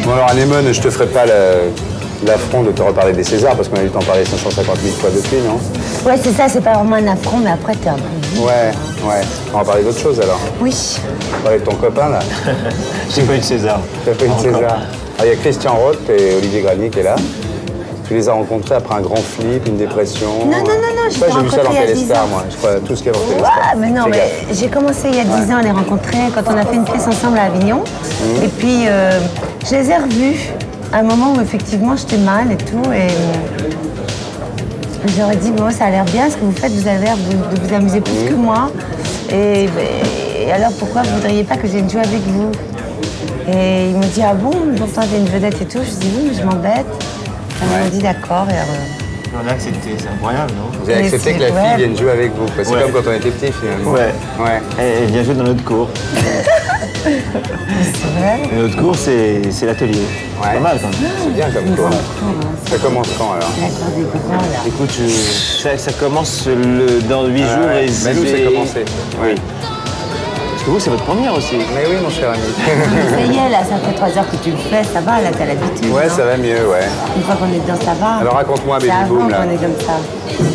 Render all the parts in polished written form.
Bon alors Anémone, je te ferai pas l'affront de te reparler des Césars parce qu'on a dû t'en parler 550 000 fois depuis, non? Ouais, c'est ça, c'est pas vraiment un affront, mais après t'es un peu... Ouais. On va parler d'autre chose alors. Oui. On va parler de ton copain là. J'ai pas eu de César. T'as pas eu de César. Ah, il y a Christian Roth et Olivier Granier qui est là. Tu les as rencontrés après un grand flip, une dépression. Non, j'ai J'ai vu ça dans Téléstar, moi. Je crois tout ce qu'il y a dans Téléstar. Ouais, mais non, mais j'ai commencé il y a 10 ans à les rencontrer quand on a fait une pièce ensemble à Avignon. Et puis, je les ai revus à un moment où effectivement j'étais mal et tout. Et j'aurais dit, bon, ça a l'air bien ce que vous faites, vous avez l'air de vous amuser plus que moi. Et alors pourquoi vous ne voudriez pas que je vienne jouer avec vous? Et ils m'ont dit, ah bon, pourtant t'es une vedette et tout. Je dis, oui, mais je m'embête. Ils m'ont dit, d'accord. On a accepté, c'est incroyable, non? Vous avez accepté que la fille vienne jouer avec vous. C'est comme quand on était petit, finalement. Ouais. Elle vient jouer dans notre cours. C'est vrai? Et notre cours, c'est l'atelier. Ouais. Pas mal, quand même. C'est bien comme cours. Ça commence quand, alors? La cour des copains, là. Écoute, ça commence dans 8 jours et Mais nous, c'est commencé. Oui. Parce que vous, c'est votre première aussi. Mais oui, mon cher ami. Ça y est, là, ça fait 3 heures que tu le fais, ça va, là, t'as l'habitude. Ouais, non? ça va mieux, ouais. Une fois qu'on est dedans, ça va. Alors raconte-moi C'est Baby avant Boom, là. qu'on est comme ça.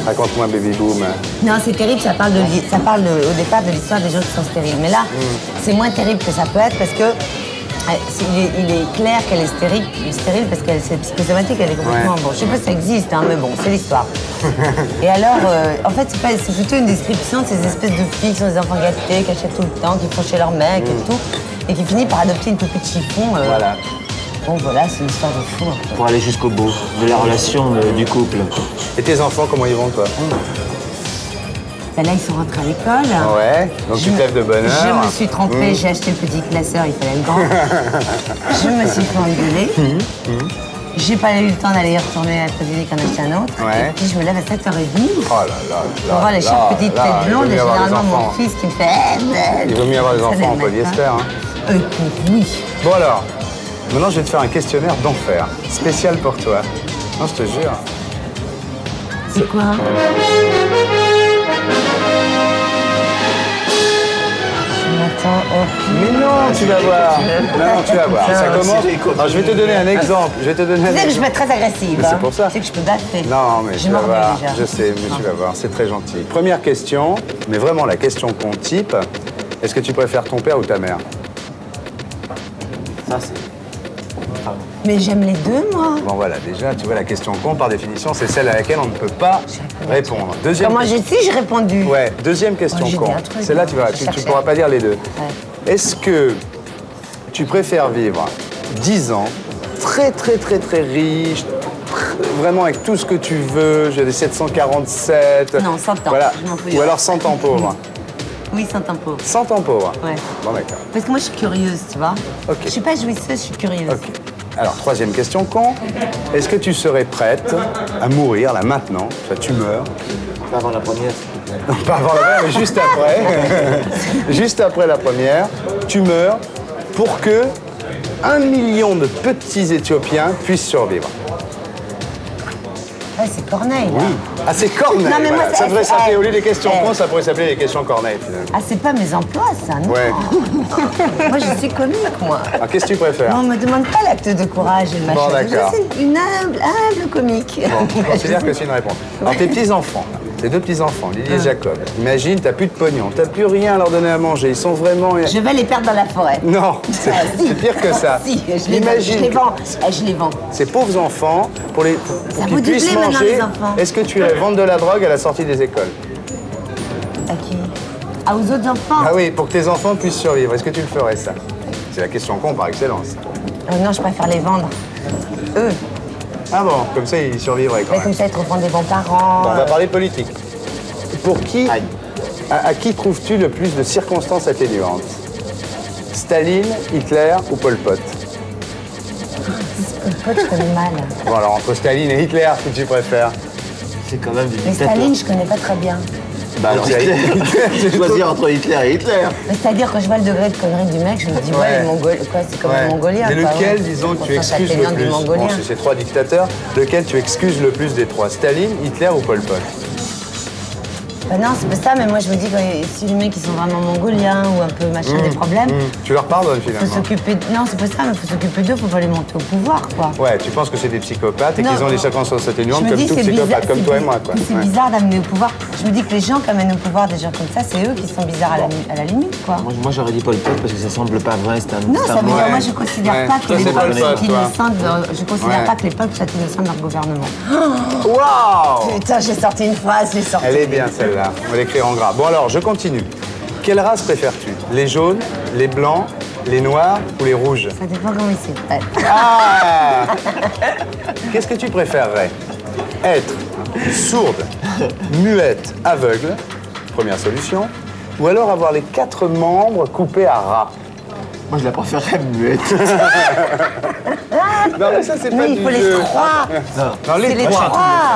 Raconte-moi Baby Boom. Non, c'est terrible, ça parle au départ de l'histoire des gens qui sont stériles. Mais là, c'est moins terrible que ça peut être parce que il est clair qu'elle est stérile parce qu'elle c'est psychosomatique, elle est complètement... Bon, je sais pas si ça existe, hein, mais bon, c'est l'histoire. Et alors, en fait, c'est plutôt une description de ces espèces de filles qui sont des enfants gâtés, qui achètent tout le temps, qui font chez leur mec et tout, et qui finissent par adopter une poupée de chiffon. Voilà. Bon, voilà, c'est une histoire de fou. En fait. Pour aller jusqu'au bout de la relation du couple. Et tes enfants, comment ils vont, toi? Ben là, ils sont rentrés à l'école. Ouais, donc tu te lèves de bonne heure. Je me suis trompée, j'ai acheté le petit classeur, il fallait le grand. Je me suis fait engueuler. J'ai pas eu le temps d'aller y retourner à la clinique en acheter un autre. Ouais. Et puis je me lève à 7h30. Oh là là. Pour voir les chères petites têtes blondes et généralement mon fils qui me fait... Il vaut mieux avoir des enfants en polyester, hein. Oui. Bon alors, maintenant je vais te faire un questionnaire d'enfer, spécial pour toi. Non, je te jure. C'est quoi? Mais non, tu vas voir. Non, tu vas voir. Ça commence. Alors, je vais te donner un exemple. Je vais te donner un Tu sais que je exemple. peux être très agressive. Mais c'est pour ça. Tu sais que je peux baffer. Non, mais je tu vas m'en voir. déjà. Je sais, mais tu vas voir. C'est très gentil. Première question, mais vraiment la question qu'on type. Est-ce que tu préfères ton père ou ta mère? Ça, c'est... Mais j'aime les deux, moi. Bon, voilà, déjà, tu vois, la question con, par définition, c'est celle à laquelle on ne peut pas répondre. Deuxième Comment j'ai répondu? Ouais, deuxième question j'ai con. dit un truc, Celle-là, hein. tu verras, Je tu cherchais. pourras pas dire les deux. Ouais. Est-ce que tu préfères vivre 10 ans, très riche, vraiment avec tout ce que tu veux, j'ai des 747... Non, 100 ans, Voilà. je m'en fous. Ou alors 100 ans pauvre. Oui, sans tempo. 100 ans pauvre. Ouais. Bon, d'accord. Parce que moi, je suis curieuse, tu vois. Ok. Je suis pas jouisseuse, je suis curieuse. Ok. Alors, troisième question con. Est-ce que tu serais prête à mourir, là, maintenant? Ça, tu meurs. Pas avant la première, s'il te plaît. Non, pas avant la première, mais juste après. Juste après la première, tu meurs pour que 1 million de petits Éthiopiens puissent survivre. Ouais, c'est Corneille, là. Oui. Ah, c'est Corneille. Non, mais moi, voilà. Ça devrait s'appeler, au lieu des questions eh. cons, ça pourrait s'appeler les questions Corneille, finalement. Ah, c'est pas mes emplois, ça, non? Ouais. Moi, je suis comique, moi. Alors, qu'est-ce que tu préfères? Non, on me demande pas l'acte de courage et le machin. Bon, d'accord. Je suis une humble comique. Bon, je considère que c'est une réponse. Alors, tes petits-enfants, là, tes deux petits-enfants, Lily et Jacob, imagine, t'as plus de pognon, t'as plus rien à leur donner à manger, ils sont vraiment... Je vais les perdre dans la forêt. Non, c'est Ah, si. c'est pire que ça. Si, je les Imagine vends. Je les vends. ces pauvres enfants, pour Ça qu'ils vaut du puissent blé maintenant, manger, les enfants. est-ce que tu irais vendre de la drogue à la sortie des écoles? À qui? Ah, aux autres enfants? Ah oui, pour que tes enfants puissent survivre, est-ce que tu le ferais, ça? C'est la question con par excellence. Non, je préfère les vendre. Eux. Ah bon, comme ça, ils survivraient quand Mais même. comme ça, ils trouveront des bons parents. Bon, on va parler politique. Pour qui, Aïe. à qui trouves-tu le plus de circonstances atténuantes? Staline, Hitler ou Pol Pot? Une pote, je connais mal. Bon, alors, entre Staline et Hitler, qui tu préfères? C'est quand même du Mais dictateur. Staline, je connais pas très bien. Bah alors, C'est Hitler. Choisir entre Hitler et Hitler. Mais c'est-à-dire, quand je vois le degré de connerie du mec, je me dis, Ouais. ouais, les Mongols, quoi, c'est comme Ouais. les Mongoliens. Et quoi, lequel, ouais. disons, que tu Constance excuses le Athénian des plus? Bon, Mongoliens. c'est ces trois dictateurs. Lequel tu excuses le plus des trois? Staline, Hitler ou Pol Pot? Bah non, c'est pas ça, mais moi je me dis que si les mecs ils sont vraiment mongoliens ou un peu machin des problèmes, Tu leur pardonnes finalement. faut s'occuper. Non, c'est pas ça, mais faut s'occuper d'eux, faut pas les monter au pouvoir, quoi. Ouais, tu penses que c'est des psychopathes et Non. qu'ils ont des circonstances atténuantes Je me comme dis, tout c'est psychopathe, bizarre, comme toi et moi, quoi. C'est Ouais. bizarre d'amener au pouvoir. Je me dis que les gens qui amènent au pouvoir des gens comme ça, c'est eux qui sont bizarres à la limite, quoi. Moi j'aurais dit Pol Pot parce que ça semble pas vrai, c'est un. Non, c'est ça un veut dire, mot. moi je considère Ouais. pas que Toi, les c'est peuples Pol Pot, soient toi. innocents, je considère Ouais. pas que les peuples soient innocents de leur gouvernement. Waouh! Putain, j'ai sorti une phrase, j'ai sorti. Elle est bien celle-là, on va l'écrire en gras. Bon alors, je continue. Quelle race préfères-tu? Les jaunes, les blancs, les noirs ou les rouges? Ça dépend comment ils s'appellent. Ah! Qu'est-ce que tu préférerais? Être sourde, muette, aveugle, première solution, ou alors avoir les 4 membres coupés à ras? Moi je la préférerais muette. Non mais ça c'est pas Mais il du faut les jeu. 3. Non, C'est les trois.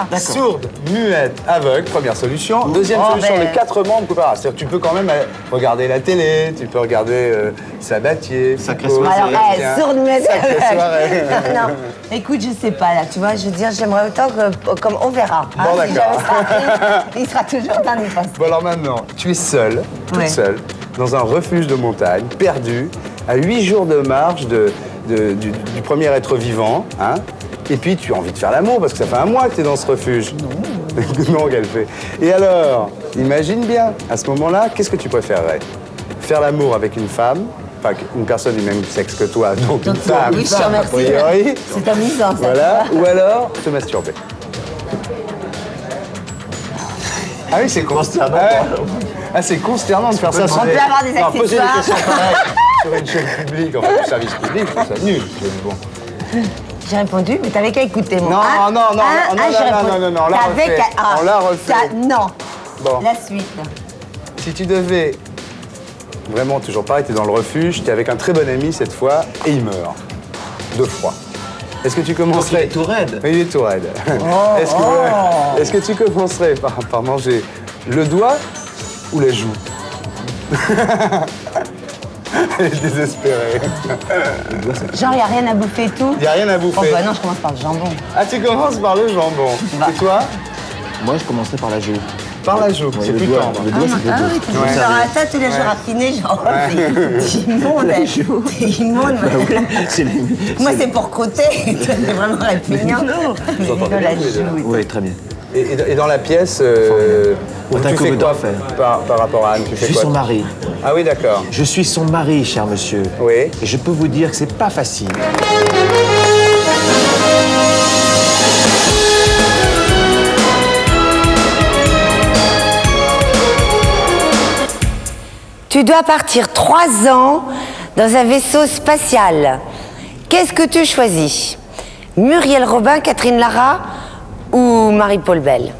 3. Sourde, muette, aveugle, première solution. Deuxième Oh, solution, ben. les 4 membres coupés à ras. C'est-à-dire que tu peux quand même regarder la télé, tu peux regarder Sabatier, Sacrée Foucault, soirée. Alors, Sébastien. sourde muette. Sacrée soirée. Non, écoute, je sais pas là, tu vois, je veux dire, j'aimerais autant que, comme on verra. Bon, Si d'accord. jamais ça arrive, il sera toujours dans les postes. Bon alors maintenant, tu es seule, toute Ouais. seule, dans un refuge de montagne, perdue, à 8 jours de marche du premier être vivant, hein. Et puis tu as envie de faire l'amour parce que ça fait un mois que tu es dans ce refuge. Non. Non, qu'elle fait. Et alors, imagine bien, à ce moment-là, qu'est-ce que tu préférerais? Faire l'amour avec une femme, enfin une personne du même sexe que toi, donc une femme, oui, je te a remercie. priori, C'est amusant, ça. voilà, ou alors te masturber. Ah oui, c'est consternant. Ah, c'est consternant de faire ça. On peut avoir des Non, poser des accessoires. questions pareilles sur une chaîne publique, enfin du service public, je trouve ça nul. Bon. J'ai répondu, mais t'avais qu'à écouter mon. Non, hein, non, non, hein, non, hein, non, j'ai non, répondu. non, non, on l'a T'avais refait. qu'à- On l'a refait. Non. Bon. La suite. Si tu devais, vraiment toujours pareil, t'es dans le refuge, t'es avec un très bon ami cette fois, et il meurt. De froid. Est-ce que tu commencerais... Il est tout raide. Oui, il est tout raide. Est-ce que tu commencerais par manger le doigt ou la joue? Elle est désespérée. Genre, il n'y a rien à bouffer et tout. Il n'y a rien à bouffer. Oh bah non, je commence par le jambon. Ah, tu commences par le jambon. Bah. Et toi? Moi je commencerais par la joue. Par la joue, Ouais, c'est le plus doigt, tendre. le doigt, c'est Ah le oui, dos. tu fais genre à ça tous les jours raffiné, genre, t'es immonde, t'es immonde. C'est les- Moi, c'est pour crotter, c'est vraiment répugnant. Mais entendez de la bien, tous les deux. joue. Oui, très bien. Et dans la pièce, T'as tu que fais vous quoi d'en faire. par rapport à Anne? Tu Je fais suis quoi? son mari. Ah oui, d'accord. Je suis son mari, cher monsieur. Oui. Et je peux vous dire que c'est pas facile. Tu dois partir 3 ans dans un vaisseau spatial. Qu'est-ce que tu choisis? Muriel Robin, Catherine Lara ou Marie-Paul Bell?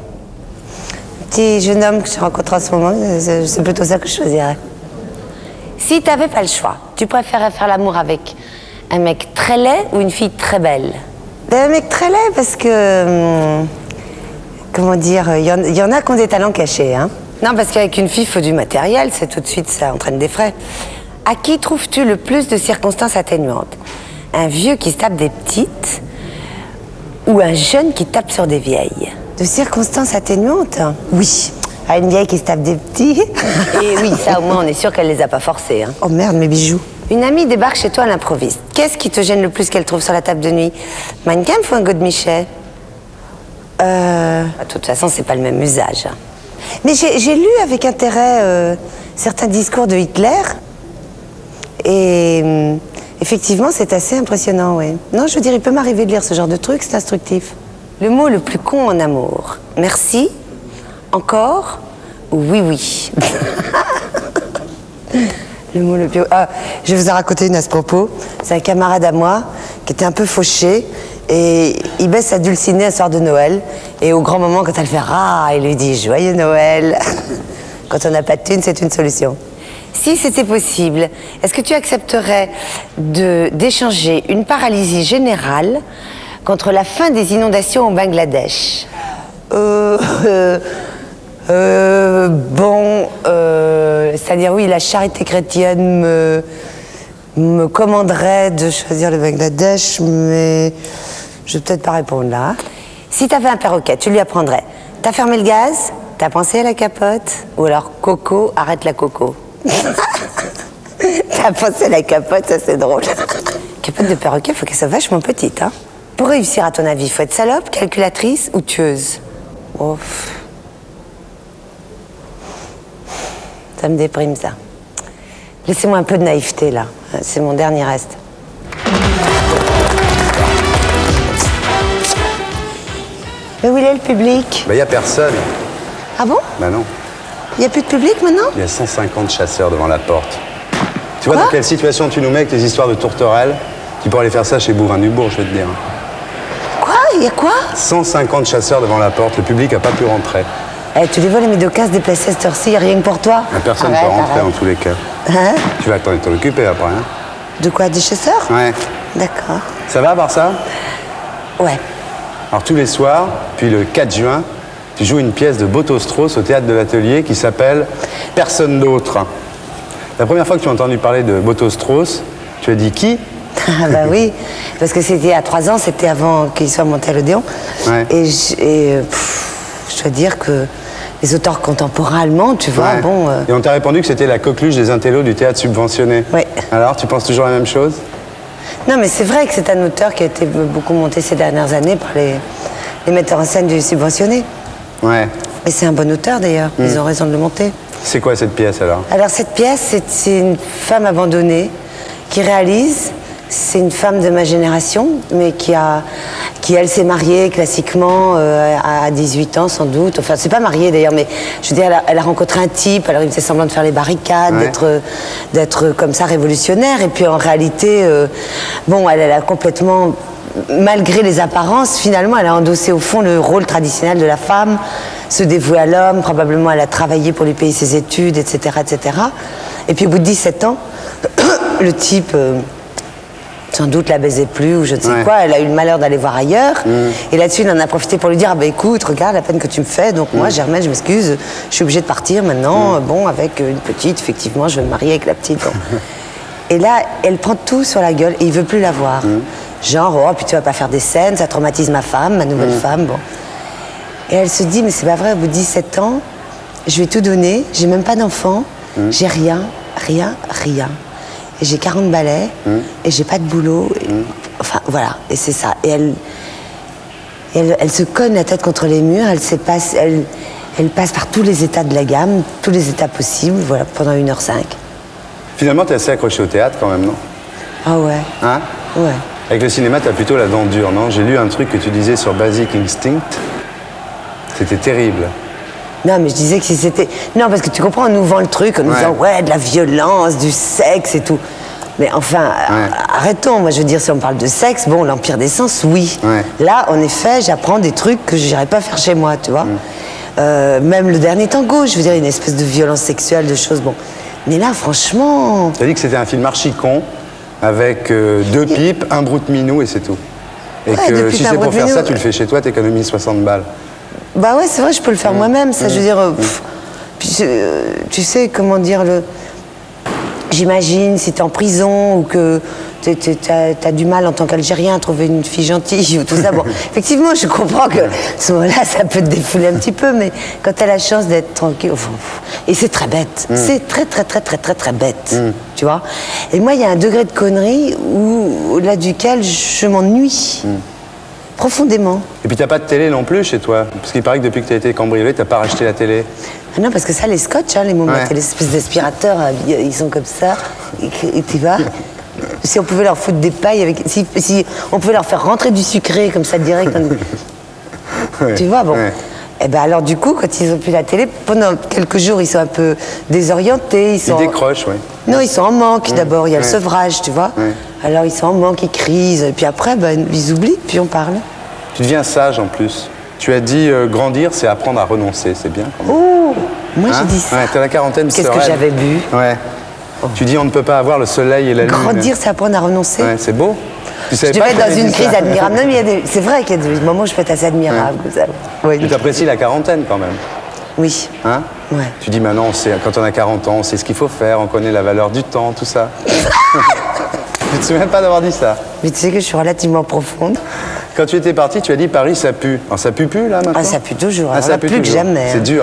Petit jeune homme que je rencontre en ce moment, c'est plutôt ça que je choisirais. Si tu n'avais pas le choix, tu préférais faire l'amour avec un mec très laid ou une fille très belle? Un mec très laid parce que... comment dire, il y en a qui ont des talents cachés, hein. Non, parce qu'avec une fille, il faut du matériel, c'est tout de suite, ça entraîne des frais. À qui trouves-tu le plus de circonstances atténuantes? Un vieux qui se tape des petites ou un jeune qui tape sur des vieilles? De circonstances atténuantes? Oui. À une vieille qui se tape des petits? Et oui, ça au moins, on est sûr qu'elle les a pas forcés, hein. Oh merde, mes bijoux. Une amie débarque chez toi à l'improviste. Qu'est-ce qui te gêne le plus qu'elle trouve sur la table de nuit? Mein Kampf ou un Godemiché? De toute façon, c'est pas le même usage. Mais j'ai lu avec intérêt certains discours de Hitler. Et effectivement, c'est assez impressionnant, oui. Non, je veux dire, il peut m'arriver de lire ce genre de truc, c'est instructif. Le mot le plus con en amour. Merci, encore ou oui, oui. Le mot le plus... Ah, je vais vous en raconter une à ce propos. C'est un camarade à moi qui était un peu fauché. Et il baisse sa dulcinée un soir de Noël. Et au grand moment, quand elle fait « Ah !», il lui dit « Joyeux Noël !» Quand on n'a pas de thune, c'est une solution. Si c'était possible, est-ce que tu accepterais d'échanger une paralysie générale contre la fin des inondations au Bangladesh? C'est-à-dire, oui, la charité chrétienne me commanderait de choisir le Bangladesh, mais je vais peut-être pas répondre là. Si tu avais un perroquet, tu lui apprendrais. T'as fermé le gaz, t'as pensé à la capote? Ou alors, Coco, arrête la coco. T'as pensé à la capote, ça c'est drôle. Capote de perroquet, faut qu'elle soit vachement petite, hein. Pour réussir, à ton avis, faut être salope, calculatrice ou tueuse? Oh. Ça me déprime, ça. Laissez-moi un peu de naïveté, là. C'est mon dernier reste. Mais où il est, le public? Bah, y a personne. Ah bon? Bah non. Il n'y a plus de public, maintenant? Il y a 150 chasseurs devant la porte. Tu vois Quoi? dans quelle situation tu nous mets avec tes histoires de tourterelles? Tu pourrais aller faire ça chez Bouvin-du-Bourg, je vais te dire. Quoi? Il y a quoi? 150 chasseurs devant la porte, le public n'a pas pu rentrer. Eh, tu les vois, les médocas se déplacer à cette heure-ci, rien que pour toi? Personne ne peut rentrer en tous les cas. Hein? Tu vas t'en occuper après, hein? De quoi? Des chasseurs? Ouais. D'accord. Ça va, à part ça? Ouais. Alors tous les soirs, puis le 4 juin, tu joues une pièce de Boto Strauss au théâtre de l'Atelier qui s'appelle Personne d'autre. La première fois que tu as entendu parler de Boto Strauss, tu as dit qui? Ah bah oui, parce que c'était à 3 ans, c'était avant qu'il soit monté à l'Odéon. Ouais. Et je dois dire que les auteurs contemporains allemands, tu vois, Ouais. bon... Et on t'a répondu que c'était la coqueluche des intellos du théâtre subventionné. Oui. Alors, tu penses toujours la même chose? Non, mais c'est vrai que c'est un auteur qui a été beaucoup monté ces dernières années par les metteurs en scène du subventionné. Ouais. Et c'est un bon auteur, d'ailleurs. Ils ont raison de le monter. C'est quoi cette pièce, alors? Alors, cette pièce, c'est une femme abandonnée qui réalise. C'est une femme de ma génération, mais qui elle, s'est mariée classiquement à 18 ans, sans doute. Enfin, c'est pas mariée d'ailleurs, mais je veux dire, elle a rencontré un type, alors il faisait semblant de faire les barricades, Ouais. d'être comme ça révolutionnaire. Et puis en réalité, bon, elle a complètement, malgré les apparences, finalement, elle a endossé au fond le rôle traditionnel de la femme, se dévouer à l'homme, probablement elle a travaillé pour lui payer ses études, etc., etc. Et puis au bout de 17 ans, le type... sans doute la baisait plus ou je ne sais Ouais. quoi, elle a eu le malheur d'aller voir ailleurs. Et là-dessus, il en a profité pour lui dire, ah bah écoute, regarde la peine que tu me fais, donc moi, Germaine, je m'excuse, je suis obligée de partir maintenant, bon, avec une petite, effectivement, je vais me marier avec la petite. Bon. Et là, elle prend tout sur la gueule et il veut plus la voir. Genre, oh, puis tu vas pas faire des scènes, ça traumatise ma femme, ma nouvelle femme, bon. Et elle se dit, mais c'est pas vrai, au bout de 17 ans, je vais tout donner, j'ai même pas d'enfant, j'ai rien. Et j'ai 40 balais, et j'ai pas de boulot. Et, enfin, voilà, et c'est ça. Et elle se cogne la tête contre les murs, elle passe par tous les états de la gamme, tous les états possibles, voilà, pendant 1h05. Finalement, t'es assez accroché au théâtre quand même, non? Ah ouais, Hein? ouais. Avec le cinéma, t'as plutôt la dent dure, non? J'ai lu un truc que tu disais sur Basic Instinct. C'était terrible. Non, mais je disais que si c'était... Non, parce que tu comprends, on nous vend le truc en nous disant, ouais, de la violence, du sexe et tout. Mais enfin, arrêtons. Moi, je veux dire, si on parle de sexe, bon, l'Empire des Sens, oui. Ouais. Là, en effet, j'apprends des trucs que je n'irais pas faire chez moi, tu vois. Même le dernier tango, je veux dire, une espèce de violence sexuelle, de choses, bon. Mais là, franchement... T'as dit que c'était un film archi-con, avec 2 pipes, un broute-minou et c'est tout. Et Ouais, que deux si pipes, un c'est pour faire ça, broute-minou. tu le fais chez toi, t'économises 60 balles. Bah ouais, c'est vrai, je peux le faire moi-même, ça, je veux dire... puis, tu sais, comment dire, j'imagine, si t'es en prison ou que t'as du mal en tant qu'Algérien à trouver une fille gentille ou tout ça, bon, effectivement, je comprends que à ce moment-là, ça peut te défouler un petit peu, mais quand t'as la chance d'être tranquille... Et c'est très bête, c'est très, très, très, très, très, très bête, tu vois. Et moi, il y a un degré de connerie au-delà duquel je m'ennuie. Profondément. Et puis t'as pas de télé non plus chez toi? Parce qu'il paraît que depuis que t'as été cambriolé, t'as pas racheté la télé. Ah non, parce que ça, les scotch, hein, les moments, Ouais. les espèces d'aspirateurs, ils sont comme ça, et tu vois. Si on pouvait leur foutre des pailles, si on pouvait leur faire rentrer du sucré comme ça direct, Ouais. tu vois, bon. Ouais. Et ben alors du coup, quand ils ont plus la télé, pendant quelques jours, ils sont un peu désorientés. Ils décrochent, oui. Non, ils sont en manque d'abord, il y a le Ouais. sevrage, tu vois. Ouais. Alors ils sont en manque, ils crisent, et puis après, ben, ils oublient, puis on parle. Tu deviens sage en plus. Tu as dit grandir, c'est apprendre à renoncer, c'est bien quand même. Oh, moi Hein? j'ai dit ça. Ouais, t'as la quarantaine Qu'est-ce que sereine. j'avais bu? Ouais. Tu dis on ne peut pas avoir le soleil et la lune. Grandir, c'est apprendre à renoncer. Ouais, c'est beau. Tu Je savais devais pas être qu'on dans avait une dit crise ça. admirable. Non, mais c'est vrai qu'il y a des moments où je peux être assez admirable. Comme ça. Oui. Tu apprécies la quarantaine quand même. Oui. Hein? Ouais. Tu dis maintenant, quand on a 40 ans, on sait ce qu'il faut faire, on connaît la valeur du temps, tout ça. Tu te souviens pas d'avoir dit ça? Mais tu sais que je suis relativement profonde. Quand tu étais parti, tu as dit Paris, ça pue. Alors, ça pue plus, là, maintenant? Ah, ça pue toujours. Ah, Alors ça là, pue plus que toujours. jamais. C'est dur.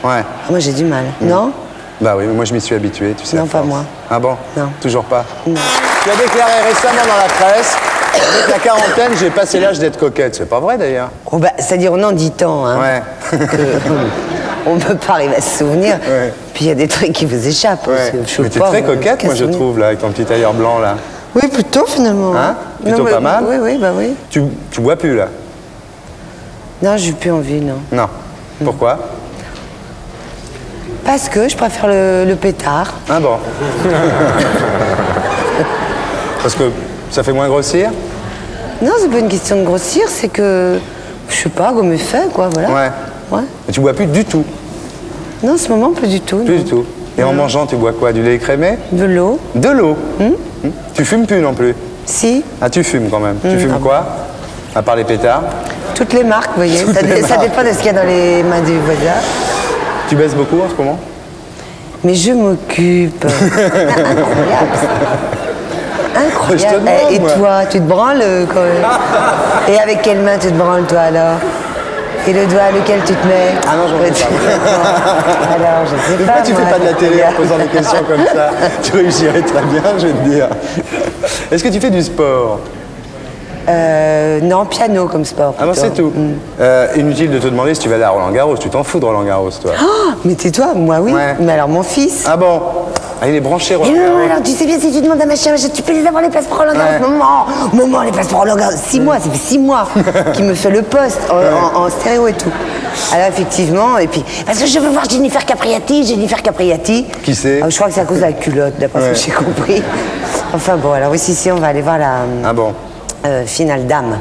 Ouais. Ah, moi, j'ai du mal. Non? Bah oui, mais moi, je m'y suis habitué, tu sais. Non, à pas force. moi. Ah bon? Non. Toujours pas? Non. Tu as déclaré récemment dans la presse, avec la quarantaine, j'ai passé l'âge d'être coquette. C'est pas vrai, d'ailleurs. Oh, bah, c'est-à-dire, on en dit tant, hein. Ouais. On ne peut pas arriver à se souvenir. Ouais. Puis il y a des trucs qui vous échappent. Ouais. Je Mais t'es sais pas, très coquette, moi, je souvenir. trouve, là, avec ton petit tailleur blanc, là. Oui, plutôt, finalement. Hein? Plutôt Non, pas oui, mal? Oui, oui, bah oui. Tu bois plus, là? Non, j'ai plus envie, non. Non. Pourquoi? Parce que je préfère le pétard. Ah bon. Parce que ça fait moins grossir? Non, c'est pas une question de grossir, c'est que, je sais pas, gomme est fait, quoi, voilà. Ouais. Ouais. Mais tu bois plus du tout? Non, en ce moment, plus du tout. Plus non. du tout. Et en mangeant, tu bois quoi? Du lait écrémé? De l'eau. De l'eau. Tu fumes plus non plus? Si. Ah, tu fumes quand même. Tu fumes quoi? À part les pétards? Toutes les marques, vous voyez. Toutes Ça, les ça marques. dépend de ce qu'il y a dans les mains du voisin. Tu baisses beaucoup en ce moment? Mais je m'occupe. Incroyable. Incroyable. Je te demande, Et moi. toi, tu te branles Et avec quelle main tu te branles, toi, alors? Et le doigt, lequel tu te mets? Ah non, j'en ai pas. Alors, je sais pas. Pourquoi tu fais moi, pas de la je télé en regarde. posant des questions comme ça? Tu réussirais très bien, je vais te dire. Est-ce que tu fais du sport? Non, piano comme sport. Ah bon, plutôt. c'est tout. Inutile de te demander si tu vas aller à Roland-Garros. Tu t'en fous de Roland-Garros, toi. Ah, mais tais-toi, moi oui. Ouais. Mais alors mon fils. Ah bon? Ah, il est branché Et non, Roland-Garros. alors tu sais bien, si tu demandes à machin, tu peux les avoir les places pour Roland-Garros. Ouais. Maman, les places pour Roland-Garros. 6 mois, ça fait 6 mois qu'il me fait le poste en stéréo et tout. Alors effectivement, et puis, parce que je veux voir Jennifer Capriati. Qui c'est? Je crois que c'est à cause de la culotte, d'après Ouais. ce que j'ai compris. Enfin bon, alors oui, si, on va aller voir la Ah bon? finale dame.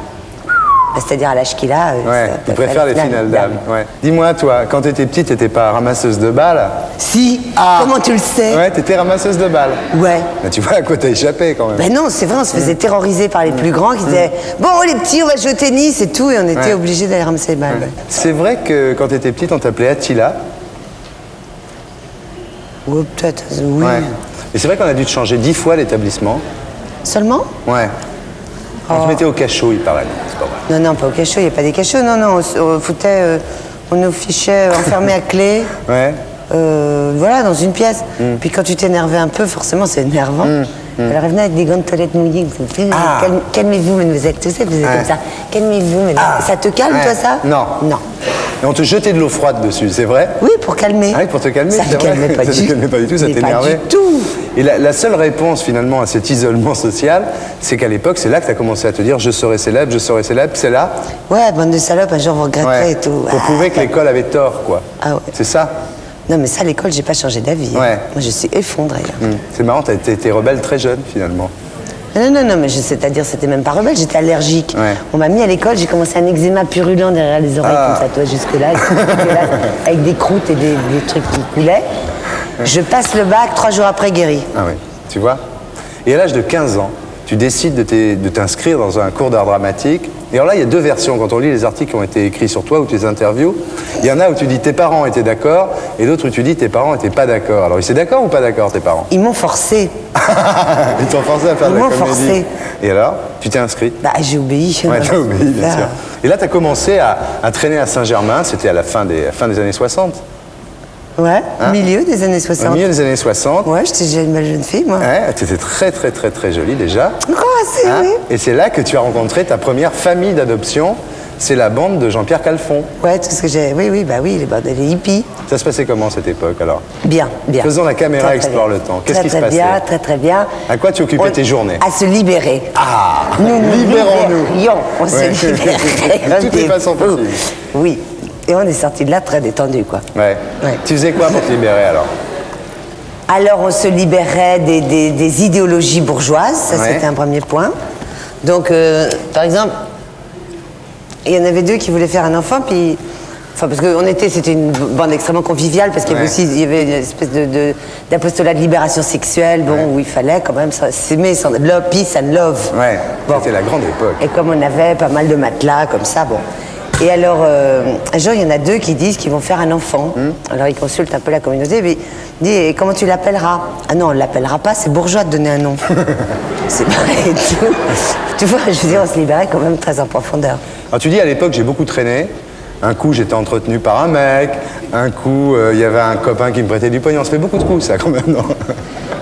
C'est-à-dire à l'âge qu'il a. Ouais, ça il peut préfère faire les finales dames. Ouais. Dis-moi, toi, quand t'étais petite, t'étais pas ramasseuse de balles? Si, comment tu le sais? Ouais, t'étais ramasseuse de balles. Ouais. Bah, tu vois à quoi t'as échappé quand même. Ben non, c'est vrai, on se faisait terroriser par les plus grands qui disaient bon, les petits, on va jouer au tennis et tout, et on était Ouais. obligés d'aller ramasser les balles. C'est vrai que quand t'étais petite, on t'appelait Attila. Ouais, peut-être, oui. Ouais. Et c'est vrai qu'on a dû te changer 10 fois l'établissement. Seulement? Ouais. On te mettait au cachot, il paraît. C'est pas vrai. Non, pas au cachot, il n'y a pas des cachots, non, on foutait, on nous fichait enfermés à clé. Ouais. Voilà, dans une pièce. Puis quand tu t'énervais un peu, forcément, c'est énervant. Elle revenait avec des gants de toilette mouillés. Ah. Calmez-vous, mademoiselle. Tu sais, vous êtes Ouais. comme ça. Calmez-vous, mademoiselle. Ah. Ça te calme, Ouais. toi, ça? Non. Non. Et on te jetait de l'eau froide dessus, c'est vrai? Oui, pour calmer. Ah oui, pour te calmer, Ça c'est ne vrai. calmait pas Ça du te calmait pas du tout, ça Mais t'énervait. Pas du tout. Et la seule réponse finalement à cet isolement social, c'est qu'à l'époque, c'est là que tu as commencé à te dire je serai célèbre, c'est là. Ouais, bande de salopes, un jour vous regretterez Ouais. et tout. Pour Ah. prouver que l'école avait tort, quoi. Ah ouais. C'est ça? Non, mais ça, à l'école, j'ai pas changé d'avis. hein. Ouais. Moi, je suis effondrée. C'est marrant, t'as été rebelle très jeune finalement. Non, mais c'est-à-dire, c'était même pas rebelle, j'étais allergique. Ouais. On m'a mis à l'école, j'ai commencé un eczéma purulent derrière les oreilles, Ah. comme ça, toi, jusque-là, avec des croûtes et des trucs qui coulaient. Je passe le bac, 3 jours après, guéri. Ah oui, tu vois? Et à l'âge de 15 ans, tu décides de t'inscrire dans un cours d'art dramatique. Et alors là, il y a deux versions. Quand on lit les articles qui ont été écrits sur toi ou tes interviews, il y en a où tu dis tes parents étaient d'accord et d'autres où tu dis tes parents n'étaient pas d'accord. Alors, ils étaient d'accord ou pas d'accord, tes parents? Ils m'ont forcé. Ils t'ont forcé à faire de Ils la m'ont comédie. forcé. Et alors, tu t'es inscrite? Bah, j'ai obéi. Ouais, t'as obéi, bien Ça. sûr. Et là, tu as commencé à traîner à Saint-Germain, c'était à la fin des années 60. Ouais, Hein? milieu des années 60. Au milieu des années 60. Ouais, j'étais déjà une belle jeune fille, moi. Ouais, tu étais très, très, très, très jolie déjà. Encore assez, Hein? oui. Et c'est là que tu as rencontré ta première famille d'adoption. C'est la bande de Jean-Pierre Calfon. Ouais, tout ce que j'ai. Oui, les bandes, les hippies. Ça se passait comment cette époque alors? Bien. Faisons la caméra Très, très explore bien. le temps. Qu'est-ce Très, qui se très passait? bien, très bien. À quoi tu occupais tes journées? À se libérer. Ah, Nous libérons-nous. libérions, on Ouais. se libérait. De toutes les façons possibles. Oui. Et on est sorti de là très détendu, quoi. Ouais. Ouais. Tu faisais quoi pour te libérer alors? Alors, on se libérait des idéologies bourgeoises, ça Ouais. c'était un premier point. Donc, par exemple, il y en avait deux qui voulaient faire un enfant, puis. Enfin, parce que c'était une bande extrêmement conviviale, parce qu'il y avait Ouais. aussi il y avait une espèce d'apostolat de libération sexuelle, bon, où il fallait quand même s'aimer, love, peace and love. Ouais, Bon. c'était la grande époque. Et comme on avait pas mal de matelas, comme ça, bon. Et alors, un jour, il y en a deux qui disent qu'ils vont faire un enfant. Alors, ils consultent un peu la communauté, mais Dis, et comment tu l'appelleras? Ah non, on ne l'appellera pas, c'est bourgeois de donner un nom. C'est pareil et tout. Tu vois, je veux dire, on se libérait quand même très en profondeur. Alors tu dis, à l'époque, j'ai beaucoup traîné. Un coup, j'étais entretenu par un mec. Un coup, il y avait un copain qui me prêtait du pognon. On se fait beaucoup de coups, ça, quand même, non?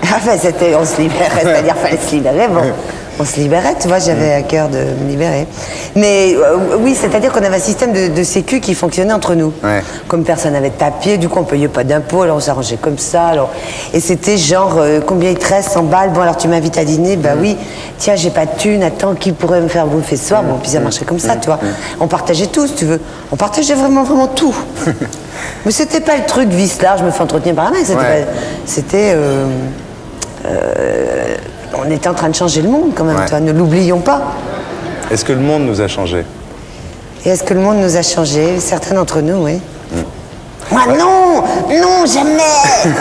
Enfin, c'était, on se libérait, c'est-à-dire fallait se libérer, bon. On se libérait, tu vois, j'avais à cœur de me libérer. Mais oui, c'est-à-dire qu'on avait un système de sécu qui fonctionnait entre nous. Ouais. Comme personne n'avait de papier, du coup on payait pas d'impôts, alors on s'arrangeait comme ça. Alors... Et c'était genre, combien il te reste, 100 balles, bon alors tu m'invites à dîner, bah oui, tiens j'ai pas de thune, attends, qui pourrait me faire bouffer ce soir? Bon, puis ça marchait comme ça, tu vois. On partageait tout, si tu veux. On partageait vraiment, vraiment tout. Mais c'était pas le truc vis large, je me fais entretenir par un mec, c'était... on était en train de changer le monde quand même, toi, ne l'oublions pas. Est-ce que le monde nous a changé? Et est-ce que le monde nous a changé? Certains d'entre nous, oui. Moi, non! Non, jamais!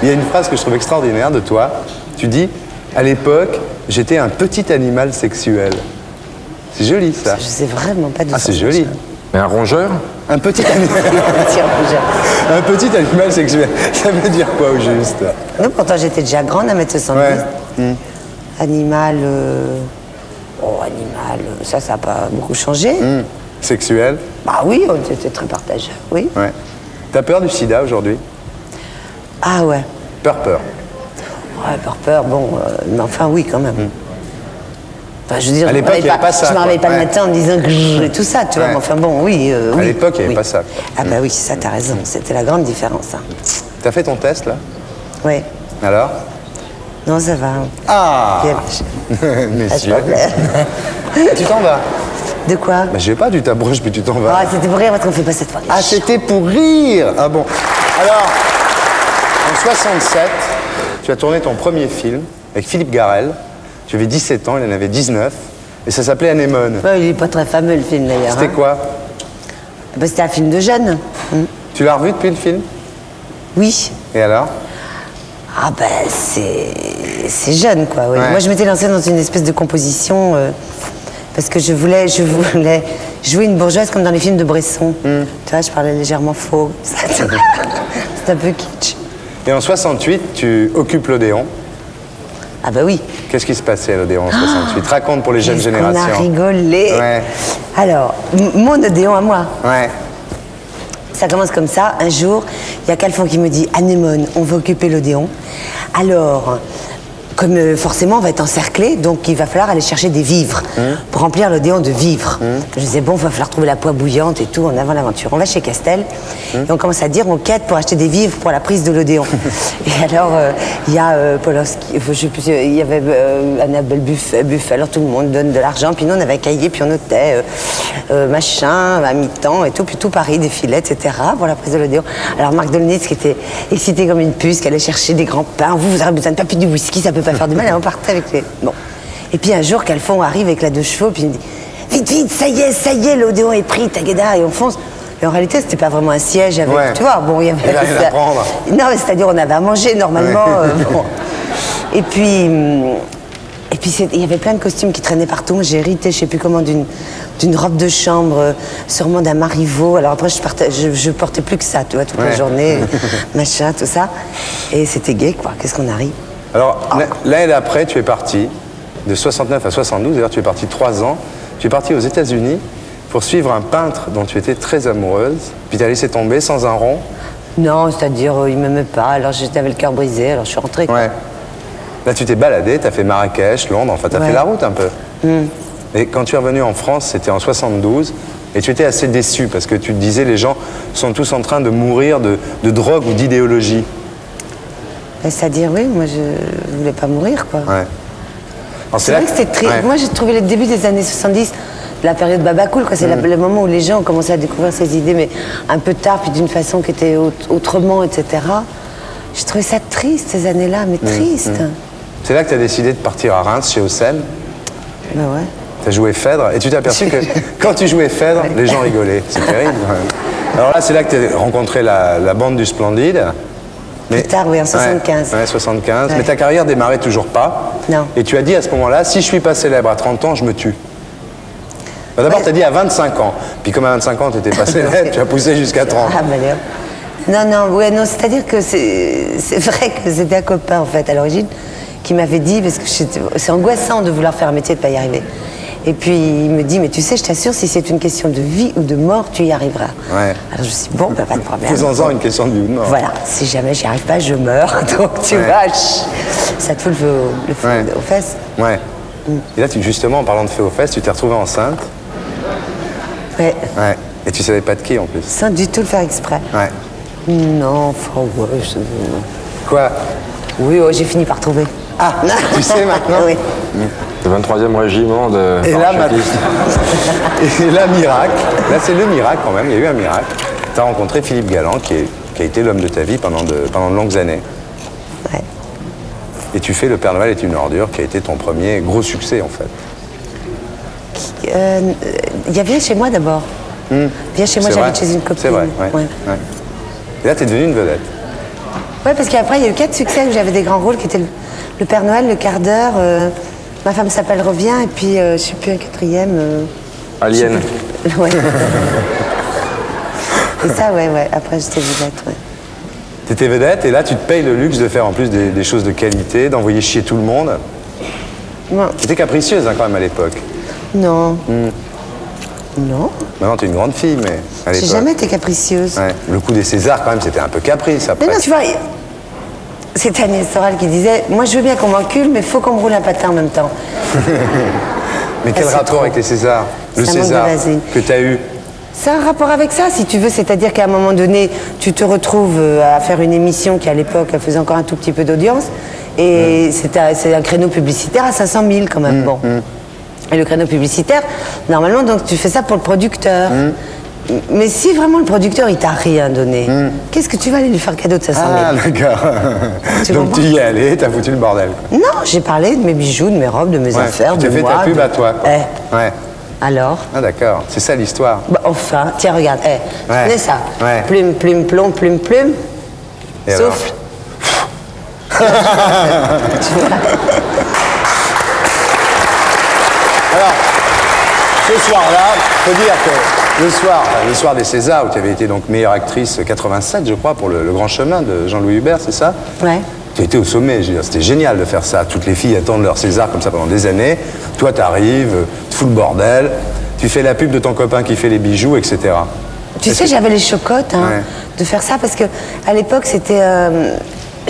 Il y a une phrase que je trouve extraordinaire de toi. Tu dis, à l'époque, j'étais un petit animal sexuel. C'est joli, ça. Je sais vraiment pas de Ah, c'est joli. Mais un rongeur? Un petit animal. Un petit animal sexuel. Ça veut dire quoi, au juste? Non, pourtant, j'étais déjà grande, 1m70. Ouais. Animal... Oh, animal, ça n'a pas beaucoup changé. Sexuel? Bah oui, on était très partagés, oui. Ouais. T'as peur du sida aujourd'hui? Ah ouais. Peur. Ouais, peur, bon, mais enfin oui, quand même. Enfin, je veux dire, à l'époque, il n'y avait pas ça. Je me réveille pas ouais. le matin en me disant que et tout ça, tu vois, mais enfin bon, oui. À l'époque, il n'y avait pas ça. Ah bah oui, ça, t'as raison, c'était la grande différence. Hein. T'as fait ton test, là? Oui. Alors? Non, ça va. Ah! Messieurs. Tu t'en vas? De quoi? Bah, je sais pas, tu t'approches puis tu t'en vas. Ah, c'était pour rire parce qu'on fait pas cette fois. Ah, c'était pour rire! Ah bon. Alors, en 67, tu as tourné ton premier film avec Philippe Garrel. Tu avais 17 ans, il en avait 19. Et ça s'appelait Anémone. Ouais, il est pas très fameux, le film, d'ailleurs. C'était quoi? Bah, c'était un film de jeunes. Tu l'as revu depuis le film? Oui. Et alors? Ah ben, c'est jeune, quoi. Oui. Ouais. Moi, je m'étais lancée dans une espèce de composition parce que je voulais jouer une bourgeoise comme dans les films de Bresson. Tu vois, je parlais légèrement faux. C'est un peu kitsch. Et en 68, tu occupes l'Odéon. Ah bah oui. Qu'est-ce qui se passait à l'Odéon en 68? Raconte pour les jeunes générations. On a rigolé. Ouais. Alors, mon Odéon à moi. Ouais. Ça commence comme ça. Un jour, il y a Calfon qui me dit « Anémone, on va occuper l'Odéon. » Alors, comme forcément on va être encerclé, donc il va falloir aller chercher des vivres pour remplir l'Odéon de vivres. Je disais bon, il va falloir trouver la poix bouillante et tout en avant l'aventure. On va chez Castel et on commence à dire on quête pour acheter des vivres pour la prise de l'Odéon. Et alors il y a Poloski, je sais plus, il y avait Annabelle Buffet, alors tout le monde donne de l'argent, puis nous on avait un cahier, puis on notait machin, à mi-temps et tout, puis tout Paris défilait, etc. pour la prise de l'Odéon. Alors Marc Dolnitz qui était excité comme une puce, qui allait chercher des grands pains, vous avez besoin de papier, du whisky, ça peut pas faire du mal, et on partait avec les... Bon. Et puis un jour, Calfon arrive avec la 2 chevaux, puis il me dit « Vite, vite, ça y est, l'Odéon est pris, Tagueda !» Et on fonce. Et en réalité, c'était pas vraiment un siège avec... Ouais. Tu vois, bon, il y avait... Il y avait rien à prendre. Non, mais c'est-à-dire, on avait à manger, normalement. Bon. Et puis, il y avait plein de costumes qui traînaient partout. J'ai hérité, je sais plus comment, d'une robe de chambre, sûrement d'un Marivaux. Alors après, je portais plus que ça, tu vois, toute la journée, machin, tout ça. Et c'était gai, quoi. Qu'est-ce qu'on arrive. Alors, l'année d'après, tu es parti, de 69 à 72, d'ailleurs tu es parti 3 ans, tu es parti aux États-Unis pour suivre un peintre dont tu étais très amoureuse, puis tu as laissé tomber sans un rond. Non, c'est-à-dire, il m'aimait pas, alors j'avais le cœur brisé, alors je suis rentrée. Ouais. Là, tu t'es baladé, tu as fait Marrakech, Londres, enfin, tu as fait la route un peu. Et quand tu es revenu en France, c'était en 72, et tu étais assez déçu, parce que tu te disais, les gens sont tous en train de mourir de drogue ou d'idéologie. C'est-à-dire, oui, moi je voulais pas mourir, quoi. Ouais. C'est vrai que c'était très... Ouais. Moi j'ai trouvé le début des années 70, la période Babacool, quoi. C'est le moment où les gens ont commencé à découvrir ces idées, mais un peu tard, puis d'une façon qui était autrement, etc. J'ai trouvé ça triste, ces années-là, mais triste. C'est là que tu as décidé de partir à Reims, chez Haussel. Ben ouais. Tu as joué Phèdre, et tu t'es aperçu que quand tu jouais Phèdre, les gens rigolaient. C'est terrible, quand même. Alors là, c'est là que tu as rencontré la bande du Splendide. Mais, plus tard, oui, en 75. Ouais, 75. Ouais. Mais ta carrière démarrait toujours pas. Non. Et tu as dit à ce moment-là, si je suis pas célèbre à 30 ans, je me tue. D'abord, tu as dit à 25 ans. Puis comme à 25 ans, tu n'étais pas célèbre, tu as poussé jusqu'à 30. Ah, ben Non, ouais, non, c'est-à-dire que c'est vrai que c'était un copain, en fait, à l'origine, qui m'avait dit, parce que c'est angoissant de vouloir faire un métier et de ne pas y arriver. Et puis il me dit, mais tu sais, je t'assure, si c'est une question de vie ou de mort, tu y arriveras. Ouais. Alors je me suis dit, bon, bah, pas de problème. Faisons-en une question de vie ou de mort. Voilà, si jamais j'y arrive pas, je meurs. Donc tu vois, ça te fout le feu aux fesses. Ouais. Et là, justement, en parlant de feu aux fesses, tu t'es retrouvée enceinte. Ouais. Ouais. Et tu savais pas de qui en plus. Sans du tout le faire exprès. Ouais. Non, enfin, ouais. Quoi? Oui, ouais, j'ai fini par trouver. Ah, tu sais maintenant? Oui. Le 23e régiment de Et là, parachutistes. Et là, miracle. Là, c'est le miracle quand même. Il y a eu un miracle. Tu as rencontré Philippe Galland, qui a été l'homme de ta vie pendant de longues années. Ouais. Et tu fais Le Père Noël est une ordure, qui a été ton premier gros succès, en fait. Il y a Viens chez moi d'abord. Viens chez moi, j'habite chez une copine. C'est vrai, ouais. Et là, tu es devenue une vedette. Ouais, parce qu'après, il y a eu 4 succès où j'avais des grands rôles qui étaient le Père Noël, le quart d'heure, Ma femme s'appelle Revient, et puis je sais plus un 4e. Alien. Ouais. Et ça, ouais. Après, j'étais vedette, ouais. T'étais vedette, et là, tu te payes le luxe de faire en plus des choses de qualité, d'envoyer chier tout le monde. Ouais. T'étais capricieuse quand même à l'époque. Non. Non. Maintenant, t'es une grande fille, mais à J'ai l'époque. jamais été capricieuse. Ouais. Le coup des Césars, quand même, c'était un peu caprice après. Non, tu vois, c'était Agnès Soral qui disait « Moi, je veux bien qu'on m'encule, mais il faut qu'on me roule un patin en même temps. » Mais quel c'est rapport trop. avec les Césars? Le Ça manque de César vaseline. que t'as eu. C'est un rapport avec ça, si tu veux, c'est-à-dire qu'à un moment donné, tu te retrouves à faire une émission qui, à l'époque, faisait encore un tout petit peu d'audience, et c'est un créneau publicitaire à 500 000 quand même. Bon. Et le créneau publicitaire, normalement, donc tu fais ça pour le producteur. Mais si vraiment le producteur, il t'a rien donné, qu'est-ce que tu vas aller lui faire cadeau de 500 000? Ah, d'accord. Tu Donc comprends tu y es allé, t'as foutu le bordel. Non, j'ai parlé de mes bijoux, de mes robes, de mes Ouais, affaires, tu de t'es fait moi. ta pub à toi, quoi. Ouais. Alors Ah, d'accord. C'est ça l'histoire. bah, enfin, tiens, regarde, tu Ouais. connais ça? Ouais. Plume, plume, plomb, plume, plume. Et alors Souffle. Alors, ce soir-là, faut dire que le soir des Césars, où tu avais été donc meilleure actrice 87, je crois, pour le Grand Chemin de Jean-Louis Hubert, c'est ça? Ouais. Tu étais au sommet, je veux dire, c'était génial de faire ça. Toutes les filles attendent leur César comme ça pendant des années. Toi, t'arrives, tu fous le bordel, tu fais la pub de ton copain qui fait les bijoux, etc. Tu sais, j'avais les chocottes Ouais. de faire ça parce que à l'époque, c'était.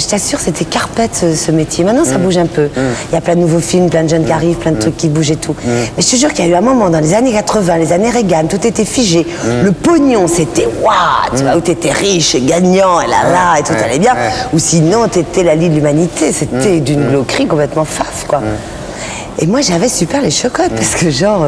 Je t'assure, c'était carpette ce métier. Maintenant, ça bouge un peu. Il y a plein de nouveaux films, plein de jeunes qui arrivent, plein de trucs qui bougent et tout. Mais je te jure qu'il y a eu un moment dans les années 80, les années Reagan, tout était figé. Le pognon, c'était waouh, tu vois, où t'étais riche, gagnant, et là, et tout allait bien. Ou sinon, t'étais la lie de l'humanité. C'était d'une glauquerie complètement faf, quoi. Et moi, j'avais super les chocottes parce que, genre,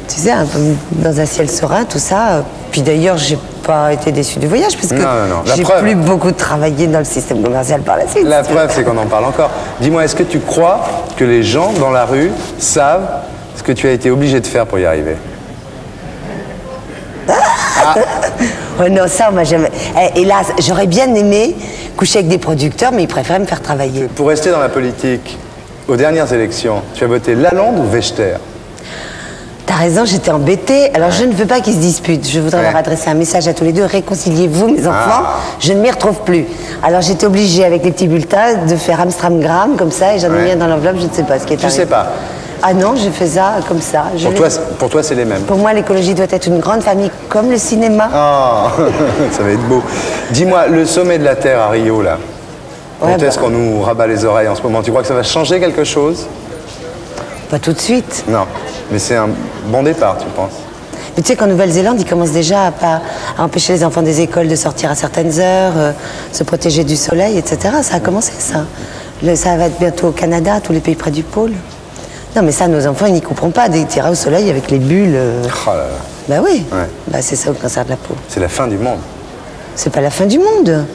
tu sais, un peu dans un ciel serein, tout ça. Puis d'ailleurs, j'ai pas été déçue du voyage parce que Non. La j'ai preuve. plus beaucoup travaillé dans le système commercial par la suite. La preuve, c'est qu'on en parle encore. Dis-moi, est-ce que tu crois que les gens dans la rue savent ce que tu as été obligé de faire pour y arriver? Ouais, non, ça, moi, jamais. Hélas, j'aurais bien aimé coucher avec des producteurs, mais ils préféraient me faire travailler. Pour rester dans la politique, aux dernières élections, tu as voté Lalonde ou Wechter? T'as raison, j'étais embêtée. Alors, je ne veux pas qu'ils se disputent. Je voudrais Ouais. leur adresser un message à tous les deux. Réconciliez-vous, mes enfants. Ah. Je ne m'y retrouve plus. Alors, j'étais obligée, avec les petits bulletins, de faire Amstramgram, comme ça, et j'en ai Ouais. mis un dans l'enveloppe, je ne sais pas ce qui est Tu arrivé. sais pas. Ah non, j'ai fait ça comme ça. Pour toi, c'est les mêmes. Pour moi, l'écologie doit être une grande famille, comme le cinéma. Oh, ça va être beau. Dis-moi, le sommet de la Terre à Rio, là, Ouais, quand est-ce bah. qu'on nous rabat les oreilles en ce moment? Tu crois que ça va changer quelque chose? Pas tout de suite. Non, mais c'est un bon départ, tu penses? Mais tu sais qu'en Nouvelle-Zélande, ils commencent déjà à empêcher les enfants des écoles de sortir à certaines heures, se protéger du soleil, etc. Ça a commencé, ça. Ça va être bientôt au Canada, tous les pays près du pôle. Non, mais ça, nos enfants, ils n'y comprennent pas. Dès qu'ils tirent au soleil avec les bulles. Oh là là, Bah oui. Ouais. Bah, c'est ça, au cancer de la peau. c'est la fin du monde. C'est pas la fin du monde.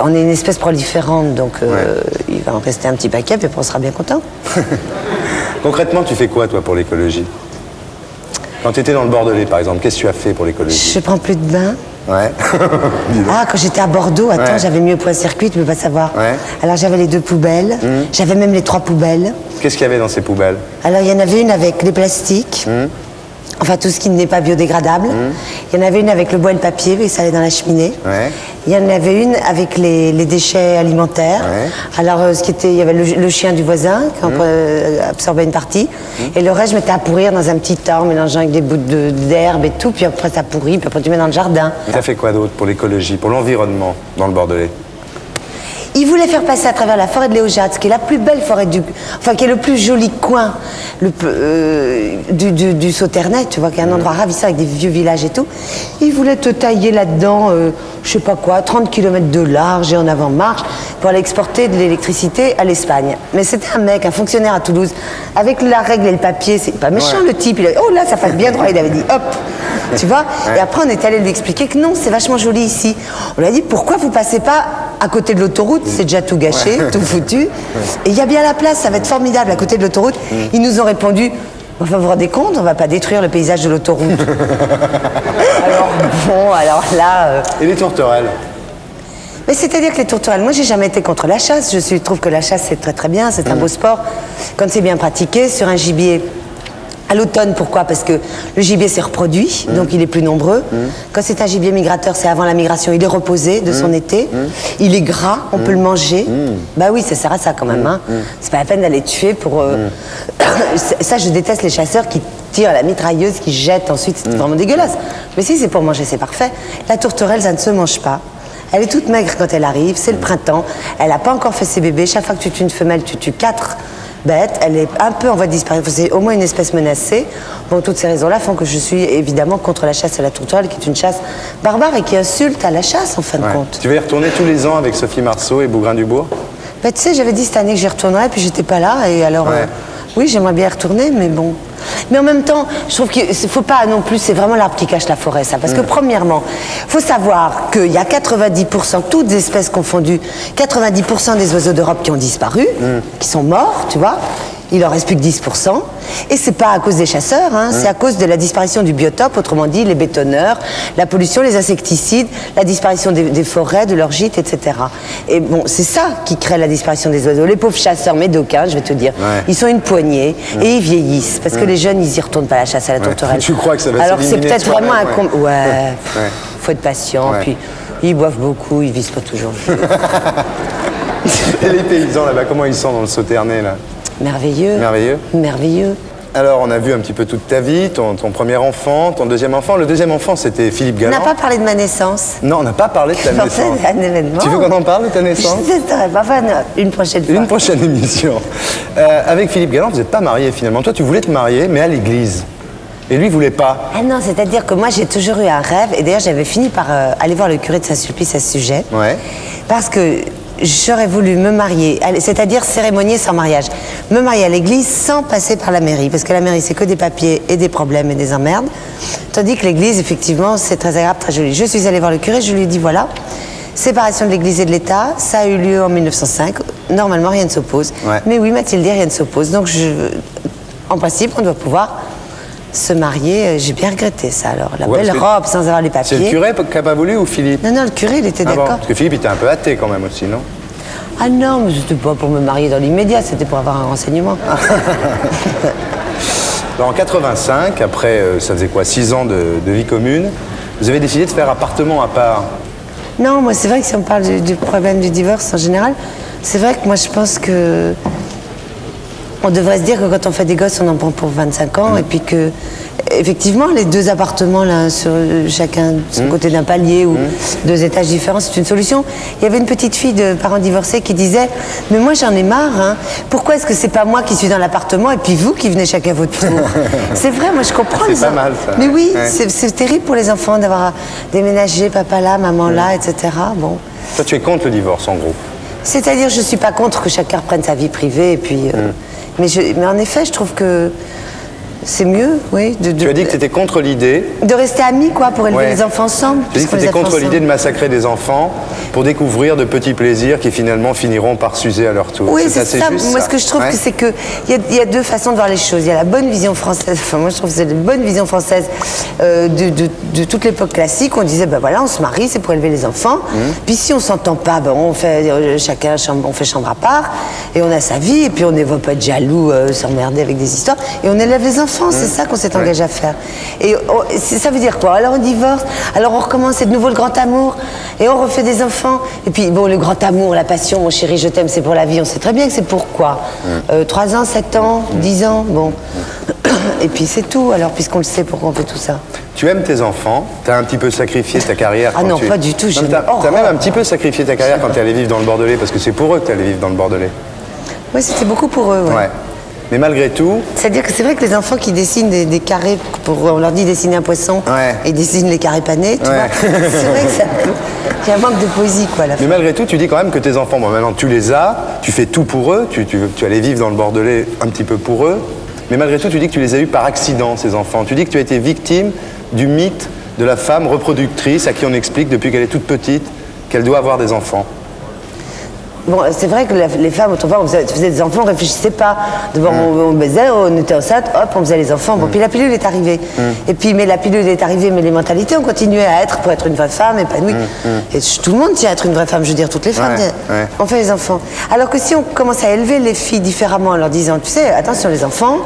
On est une espèce proliférante, donc il va en rester un petit paquet, puis après, on sera bien content. Concrètement, tu fais quoi, toi, pour l'écologie? Quand tu étais dans le Bordelais, par exemple, qu'est-ce que tu as fait pour l'écologie? Je prends plus de bain. Ouais. Dis donc. Ah, quand j'étais à Bordeaux, attends, Ouais. j'avais mis au point circuit, tu peux pas savoir. Ouais. Alors j'avais les 2 poubelles, j'avais même les 3 poubelles. Qu'est-ce qu'il y avait dans ces poubelles? Alors il y en avait une avec les plastiques, enfin tout ce qui n'est pas biodégradable. Il y en avait une avec le bois et le papier, et ça allait dans la cheminée. Ouais. Il y en avait une avec les déchets alimentaires. Ouais. Alors, il y avait le chien du voisin qui absorbait une partie. Et le reste, je mettais à pourrir dans un petit tas, mélangeant avec des bouts d'herbe et tout. Puis après, ça pourrit, puis après, tu mets dans le jardin. Tu as fait quoi d'autre pour l'écologie, pour l'environnement dans le Bordelais? Il voulait faire passer à travers la forêt de Léojac, qui est la plus belle forêt qui est le plus joli coin du Sauternais, tu vois, qui est un endroit ravissant avec des vieux villages et tout. Il voulait te tailler là-dedans, je sais pas quoi, 30 km de large et en avant-marche pour aller exporter de l'électricité à l'Espagne. Mais c'était un mec, un fonctionnaire à Toulouse, avec la règle et le papier, c'est pas méchant le type. Il a dit, oh là, ça passe bien droit, il avait dit, hop, tu vois. Et après, on est allé lui expliquer que non, c'est vachement joli ici. On lui a dit, pourquoi vous passez pas à côté de l'autoroute? C'est déjà tout gâché, tout foutu. Et il y a bien la place, ça va être formidable à côté de l'autoroute. Ils nous ont répondu, enfin, vous vous rendez compte, on va pas détruire le paysage de l'autoroute. alors là... Et les tourterelles? Mais c'est-à-dire que les tourterelles, moi j'ai jamais été contre la chasse. Je trouve que la chasse c'est très très bien, c'est un beau sport. Quand c'est bien pratiqué, sur un gibier... À l'automne, pourquoi? Parce que le gibier s'est reproduit, donc il est plus nombreux. Quand c'est un gibier migrateur, c'est avant la migration, il est reposé de son été. Il est gras, on peut le manger. Bah oui, ça sert à ça quand même. Hein. C'est pas la peine d'aller tuer pour... Ça, je déteste les chasseurs qui tirent à la mitrailleuse, qui jettent ensuite, c'est vraiment dégueulasse. Mais si c'est pour manger, c'est parfait. La tourterelle, ça ne se mange pas. Elle est toute maigre quand elle arrive, c'est le printemps. Elle n'a pas encore fait ses bébés. Chaque fois que tu tues une femelle, tu tues 4 bête, elle est un peu en voie de disparition, c'est au moins une espèce menacée. Bon, toutes ces raisons-là font que je suis évidemment contre la chasse à la tourterelle, qui est une chasse barbare et qui insulte à la chasse en fin de compte. Tu vas y retourner tous les ans avec Sophie Marceau et Bougrain-Dubourg? Bah, tu sais, j'avais dit cette année que j'y retournerais, puis j'étais pas là, et alors oui, j'aimerais bien y retourner, mais bon. Mais en même temps, je trouve qu'il ne faut pas non plus, c'est vraiment l'arbre qui cache la forêt, ça. Parce que premièrement, il faut savoir qu'il y a 90%, toutes espèces confondues, 90% des oiseaux d'Europe qui ont disparu, qui sont morts, tu vois. Il en reste plus que 10%. Et c'est pas à cause des chasseurs, hein, c'est à cause de la disparition du biotope, autrement dit les bétonneurs, la pollution, les insecticides, la disparition des forêts, de leurs gîtes, etc. Et bon, c'est ça qui crée la disparition des oiseaux. Les pauvres chasseurs médocains, je vais te dire, ils sont une poignée et ils vieillissent. Parce que les jeunes, ils y retournent pas à la chasse à la tourterelle. Tu crois que ça va Alors c'est peut-être vraiment un... Ouais. Faut être patient, puis ils boivent beaucoup, ils visent pas toujours. Et les paysans là-bas, comment ils sont dans le Sauternais là? Merveilleux. Merveilleux. Merveilleux. Alors, on a vu un petit peu toute ta vie, ton premier enfant, ton deuxième enfant. Le deuxième enfant, c'était Philippe Galland. On n'a pas parlé de ma naissance. Non, on n'a pas parlé de ta naissance. C'est un événement. Tu veux qu'on en parle de ta naissance? Je ne sais pas, enfin, une prochaine fois. Une prochaine émission. Avec Philippe Galland, vous n'êtes pas mariés finalement. Toi, tu voulais te marier, mais à l'église. Et lui, il voulait pas. Ah non, c'est-à-dire que moi, j'ai toujours eu un rêve. Et d'ailleurs, j'avais fini par aller voir le curé de Saint-Sulpice à ce sujet. Ouais. Parce que j'aurais voulu me marier, c'est-à-dire cérémonier sans mariage. Me marier à l'église sans passer par la mairie. Parce que la mairie, c'est que des papiers et des problèmes et des emmerdes. Tandis que l'église, effectivement, c'est très agréable, très joli. Je suis allée voir le curé, je lui ai dit, voilà, séparation de l'église et de l'État, ça a eu lieu en 1905. Normalement, rien ne s'oppose. Ouais. Mais oui, m'a-t-il dit, rien ne s'oppose. Donc, en principe, on doit pouvoir se marier. J'ai bien regretté ça, alors. La belle robe sans avoir les papiers. C'est le curé qui n'a pas voulu ou Philippe? Non, le curé, il était d'accord. Bon, parce que Philippe était un peu athée quand même aussi, non? Ah non, mais c'était pas pour me marier dans l'immédiat, c'était pour avoir un renseignement. Alors, en 85, après, ça faisait quoi, 6 ans de vie commune, vous avez décidé de faire appartement à part? Non, moi, c'est vrai que si on parle du problème du divorce en général, c'est vrai que moi, je pense que on devrait se dire que quand on fait des gosses, on en prend pour 25 ans, et puis que, effectivement, les 2 appartements, là, sur chacun de son côté d'un palier, ou 2 étages différents, c'est une solution. Il y avait une petite fille de parents divorcés qui disait « Mais moi, j'en ai marre, hein. Pourquoi est-ce que c'est pas moi qui suis dans l'appartement, et puis vous qui venez chacun à votre tour ?» C'est vrai, moi, je comprends. C'est pas mal, ça. Mais oui, c'est terrible pour les enfants d'avoir déménagé, papa là, maman là, etc. Bon. Toi, tu es contre le divorce, en gros? C'est-à-dire, je suis pas contre que chacun reprenne sa vie privée, et puis... Mais en effet, je trouve que c'est mieux, oui. Tu as dit que tu étais contre l'idée... De rester amis, quoi, pour élever les enfants ensemble. Tu as dit que tu étais contre l'idée de massacrer des enfants pour découvrir de petits plaisirs qui finalement finiront par s'user à leur tour. Oui, c'est ça. Moi, ce que je trouve, c'est qu'il y a 2 façons de voir les choses. Il y a la bonne vision française, enfin, moi, je trouve que c'est la bonne vision française de toute l'époque classique. On disait, ben voilà, on se marie, c'est pour élever les enfants. Puis si on s'entend pas, ben, on fait chacun on fait chambre à part, et on a sa vie, et puis on ne va pas être jaloux, s'emmerder avec des histoires, et on élève les enfants. enfants, c'est ça qu'on s'est engagé à faire. Et ça veut dire quoi? Alors on divorce, alors on recommence, c'est de nouveau le grand amour, et on refait des enfants. Et puis bon, le grand amour, la passion, mon chéri, je t'aime, c'est pour la vie, on sait très bien que c'est pour quoi. 3 ans, 7 ans, 10 ans, bon. Et puis c'est tout, alors, puisqu'on le sait pourquoi on fait tout ça. Tu aimes tes enfants, t'as un petit peu sacrifié ta carrière. Ah non, pas du tout. T'as même un petit peu sacrifié ta carrière quand t'es allé vivre dans le Bordelais, parce que c'est pour eux que t'es allé vivre dans le Bordelais. Oui, c'était beaucoup pour eux, ouais. Mais malgré tout... C'est-à-dire que c'est vrai que les enfants qui dessinent des carrés, on leur dit dessiner un poisson, et ils dessinent les carrés panés, tu vois. C'est vrai qu'il y a un manque de poésie, quoi, à la fin. Mais malgré tout, tu dis quand même que tes enfants, bon, maintenant tu les as, tu fais tout pour eux, tu allais vivre dans le Bordelais un petit peu pour eux, mais malgré tout, tu dis que tu les as eus par accident, ces enfants. Tu dis que tu as été victime du mythe de la femme reproductrice à qui on explique depuis qu'elle est toute petite qu'elle doit avoir des enfants. Bon, c'est vrai que les femmes, autrefois, on faisait des enfants, on ne réfléchissait pas. D'abord, on baisait, on était enceinte, hop, on faisait les enfants. Bon, puis la pilule est arrivée. Et puis, mais la pilule est arrivée, mais les mentalités ont continué à être pour être une vraie femme épanouie. Et tout le monde tient à être une vraie femme, je veux dire, toutes les femmes, on fait les enfants. Alors que si on commence à élever les filles différemment en leur disant, tu sais, attention les enfants,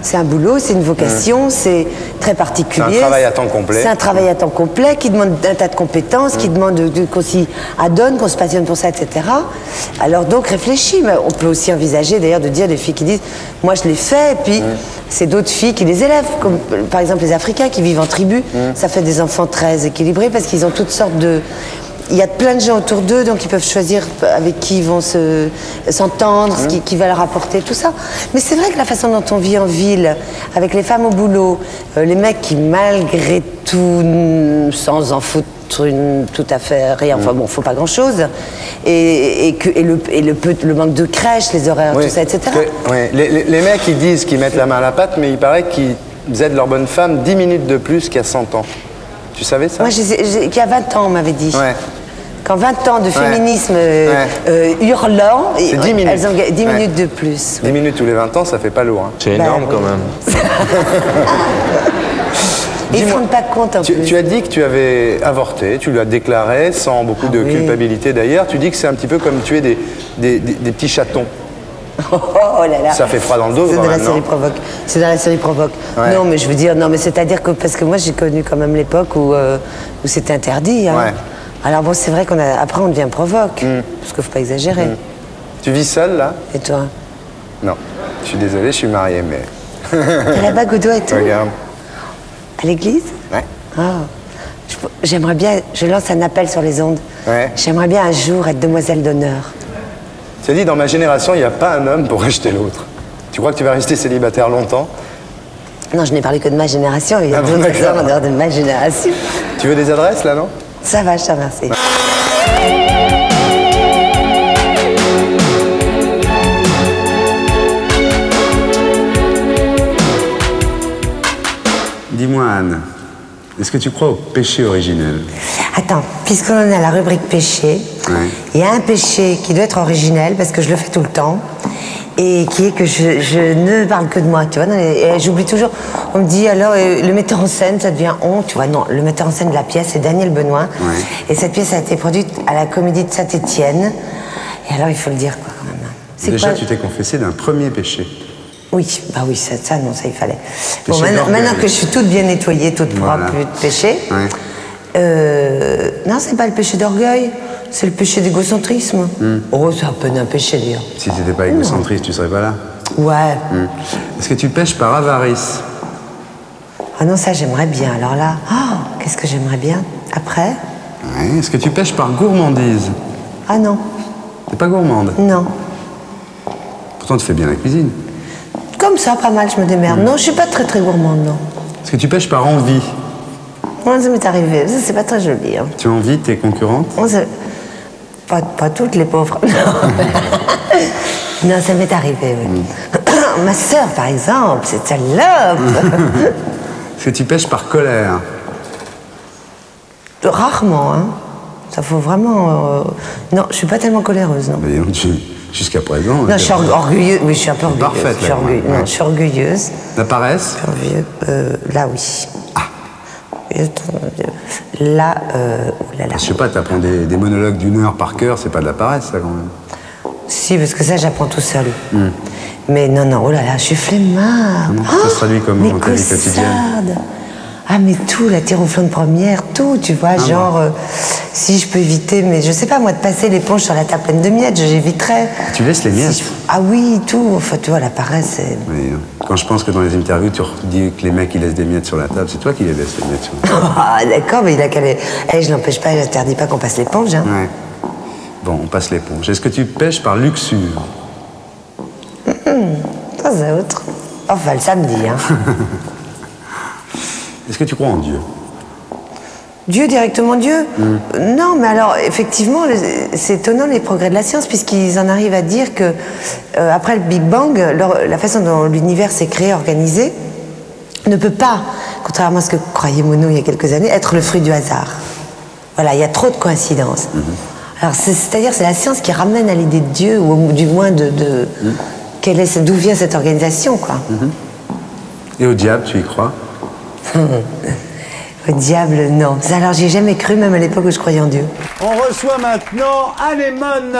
c'est un boulot, c'est une vocation, c'est très particulier. C'est un travail à temps complet. C'est un travail à temps complet qui demande un tas de compétences, qui demande qu'on s'y adonne, qu'on se passionne pour ça, etc. Alors donc réfléchis, mais on peut aussi envisager d'ailleurs de dire des filles qui disent « moi je l'ai fait » et puis c'est d'autres filles qui les élèvent, comme par exemple les Africains qui vivent en tribu, ça fait des enfants très équilibrés parce qu'ils ont toutes sortes de... Il y a plein de gens autour d'eux, donc ils peuvent choisir avec qui ils vont s'entendre, ce qui va leur apporter, tout ça. Mais c'est vrai que la façon dont on vit en ville, avec les femmes au boulot, les mecs qui malgré tout, sans en foutre tout à fait rien, enfin bon, faut pas grand-chose, et le manque de crèche, les horaires, tout ça, etc. Les mecs, ils disent qu'ils mettent la main à la pâte, mais il paraît qu'ils aident leur bonne femme 10 minutes de plus qu'il y a 100 ans. Tu savais ça? Moi, qu'il y a 20 ans, on m'avait dit. Qu'en 20 ans de féminisme hurlant, c'est 10 minutes. Elles ont 10 minutes de plus. 10 minutes tous les 20 ans, ça fait pas lourd. Hein. C'est énorme quand même. Ils ne se rendent pas compte en plus. Tu as dit que tu avais avorté, tu l'as déclaré sans beaucoup de culpabilité d'ailleurs. Tu dis que c'est un petit peu comme tuer des petits chatons. Oh là là. Ça fait froid dans le dos. C'est dans la série Provoque. C'est dans la série Provoque. Non, mais je veux dire, non, mais c'est-à-dire que parce que moi j'ai connu quand même l'époque où c'était interdit. Hein. Alors bon, c'est vrai après on devient Provoque, parce qu'il faut pas exagérer. Tu vis seule là? Et toi? Non, je suis désolé, je suis marié, mais. T'as la bague au doigt et tout? Regarde. À l'église? Ouais. Oh. J'aimerais bien, je lance un appel sur les ondes. J'aimerais bien un jour être demoiselle d'honneur. Tu as dit, dans ma génération, il n'y a pas un homme pour rejeter l'autre. Tu crois que tu vas rester célibataire longtemps? Non, je n'ai parlé que de ma génération. Il y a d'autres hommes en dehors de ma génération. Tu veux des adresses, là, non? Ça va, je te remercie. Dis-moi, Anne, est-ce que tu crois au péché originel? Attends, puisqu'on en est à la rubrique péché, il y a un péché qui doit être originel, parce que je le fais tout le temps, et qui est que je ne parle que de moi, tu vois. Et j'oublie toujours, on me dit alors, le metteur en scène, ça devient honte, tu vois. Non, le metteur en scène de la pièce, c'est Daniel Benoît, et cette pièce a été produite à la Comédie de Saint-Étienne, et alors il faut le dire, quoi, quand même. Déjà, tu t'es confessé d'un premier péché. Oui, bah oui, ça, non, ça il fallait. Bon, maintenant que je suis toute bien nettoyée, toute propre, plus de péché. Non, c'est pas le péché d'orgueil, c'est le péché d'égocentrisme. Oh, c'est à peine un péché, d'ailleurs. Si t'étais pas égocentriste, tu serais pas là. Ouais. Est-ce que tu pêches par avarice? Ah non, ça j'aimerais bien. Alors là, qu'est-ce que j'aimerais bien après? Est-ce que tu pêches par gourmandise? Ah non. T'es pas gourmande? Non. Pourtant, tu fais bien la cuisine. Comme ça, pas mal, je me démerde. Non, je suis pas très gourmande, non. Est-ce que tu pêches par envie? Moi, ça m'est arrivé. Ça, c'est pas très joli. Hein. Tu envies tes concurrentes? Pas toutes les pauvres. Non, ça m'est arrivé, oui. Ma sœur, par exemple, c'est salope. Est-ce que tu pêches par colère? Rarement, hein. Ça faut vraiment... Non, je suis pas tellement coléreuse, non. Mais jusqu'à présent... Non, je suis orgueilleuse. Oui, je suis un peu orgueilleuse. Parfaite, je suis orgueilleuse. Non, je suis orgueilleuse. La paresse? Là, oui. Là, oulala. Je sais pas, t'apprends des monologues d'1 heure par cœur, c'est pas de la paresse, ça, quand même. Si, parce que ça, j'apprends tout seul. Mais non, non, oh là là, je suis flemmarde. Ça se traduit comment dans ta vie quotidienne? caussade. Ah, mais tout, la tiroflone première, tout, tu vois, genre, si je peux éviter, mais je sais pas, moi, de passer l'éponge sur la table pleine de miettes, j'éviterais. Tu laisses les miettes? Ah oui, tout, enfin, tu vois, la paresse, c'est... Oui, quand je pense que dans les interviews, tu dis que les mecs, ils laissent des miettes sur la table, c'est toi qui les laisses, les miettes sur la table. Ah, d'accord, mais il a qu'à les... Eh, je l'empêche pas, je n'interdis pas qu'on passe l'éponge, hein. Ouais. Bon, on passe l'éponge. Est-ce que tu pêches par luxure? Pas autre. Enfin, le samedi, hein. Est-ce que tu crois en Dieu? Dieu, directement Dieu? Non, mais alors, effectivement, c'est étonnant les progrès de la science, puisqu'ils en arrivent à dire que, après le Big Bang, la façon dont l'univers s'est créé, organisé, ne peut pas, contrairement à ce que croyait Monod il y a quelques années, être le fruit du hasard. Voilà, il y a trop de coïncidences. Alors, c'est-à-dire, c'est la science qui ramène à l'idée de Dieu, ou du moins d'où vient cette organisation, quoi. Et au diable, tu y crois? Au diable, non. Alors, j'y ai jamais cru, même à l'époque où je croyais en Dieu. On reçoit maintenant Anémone.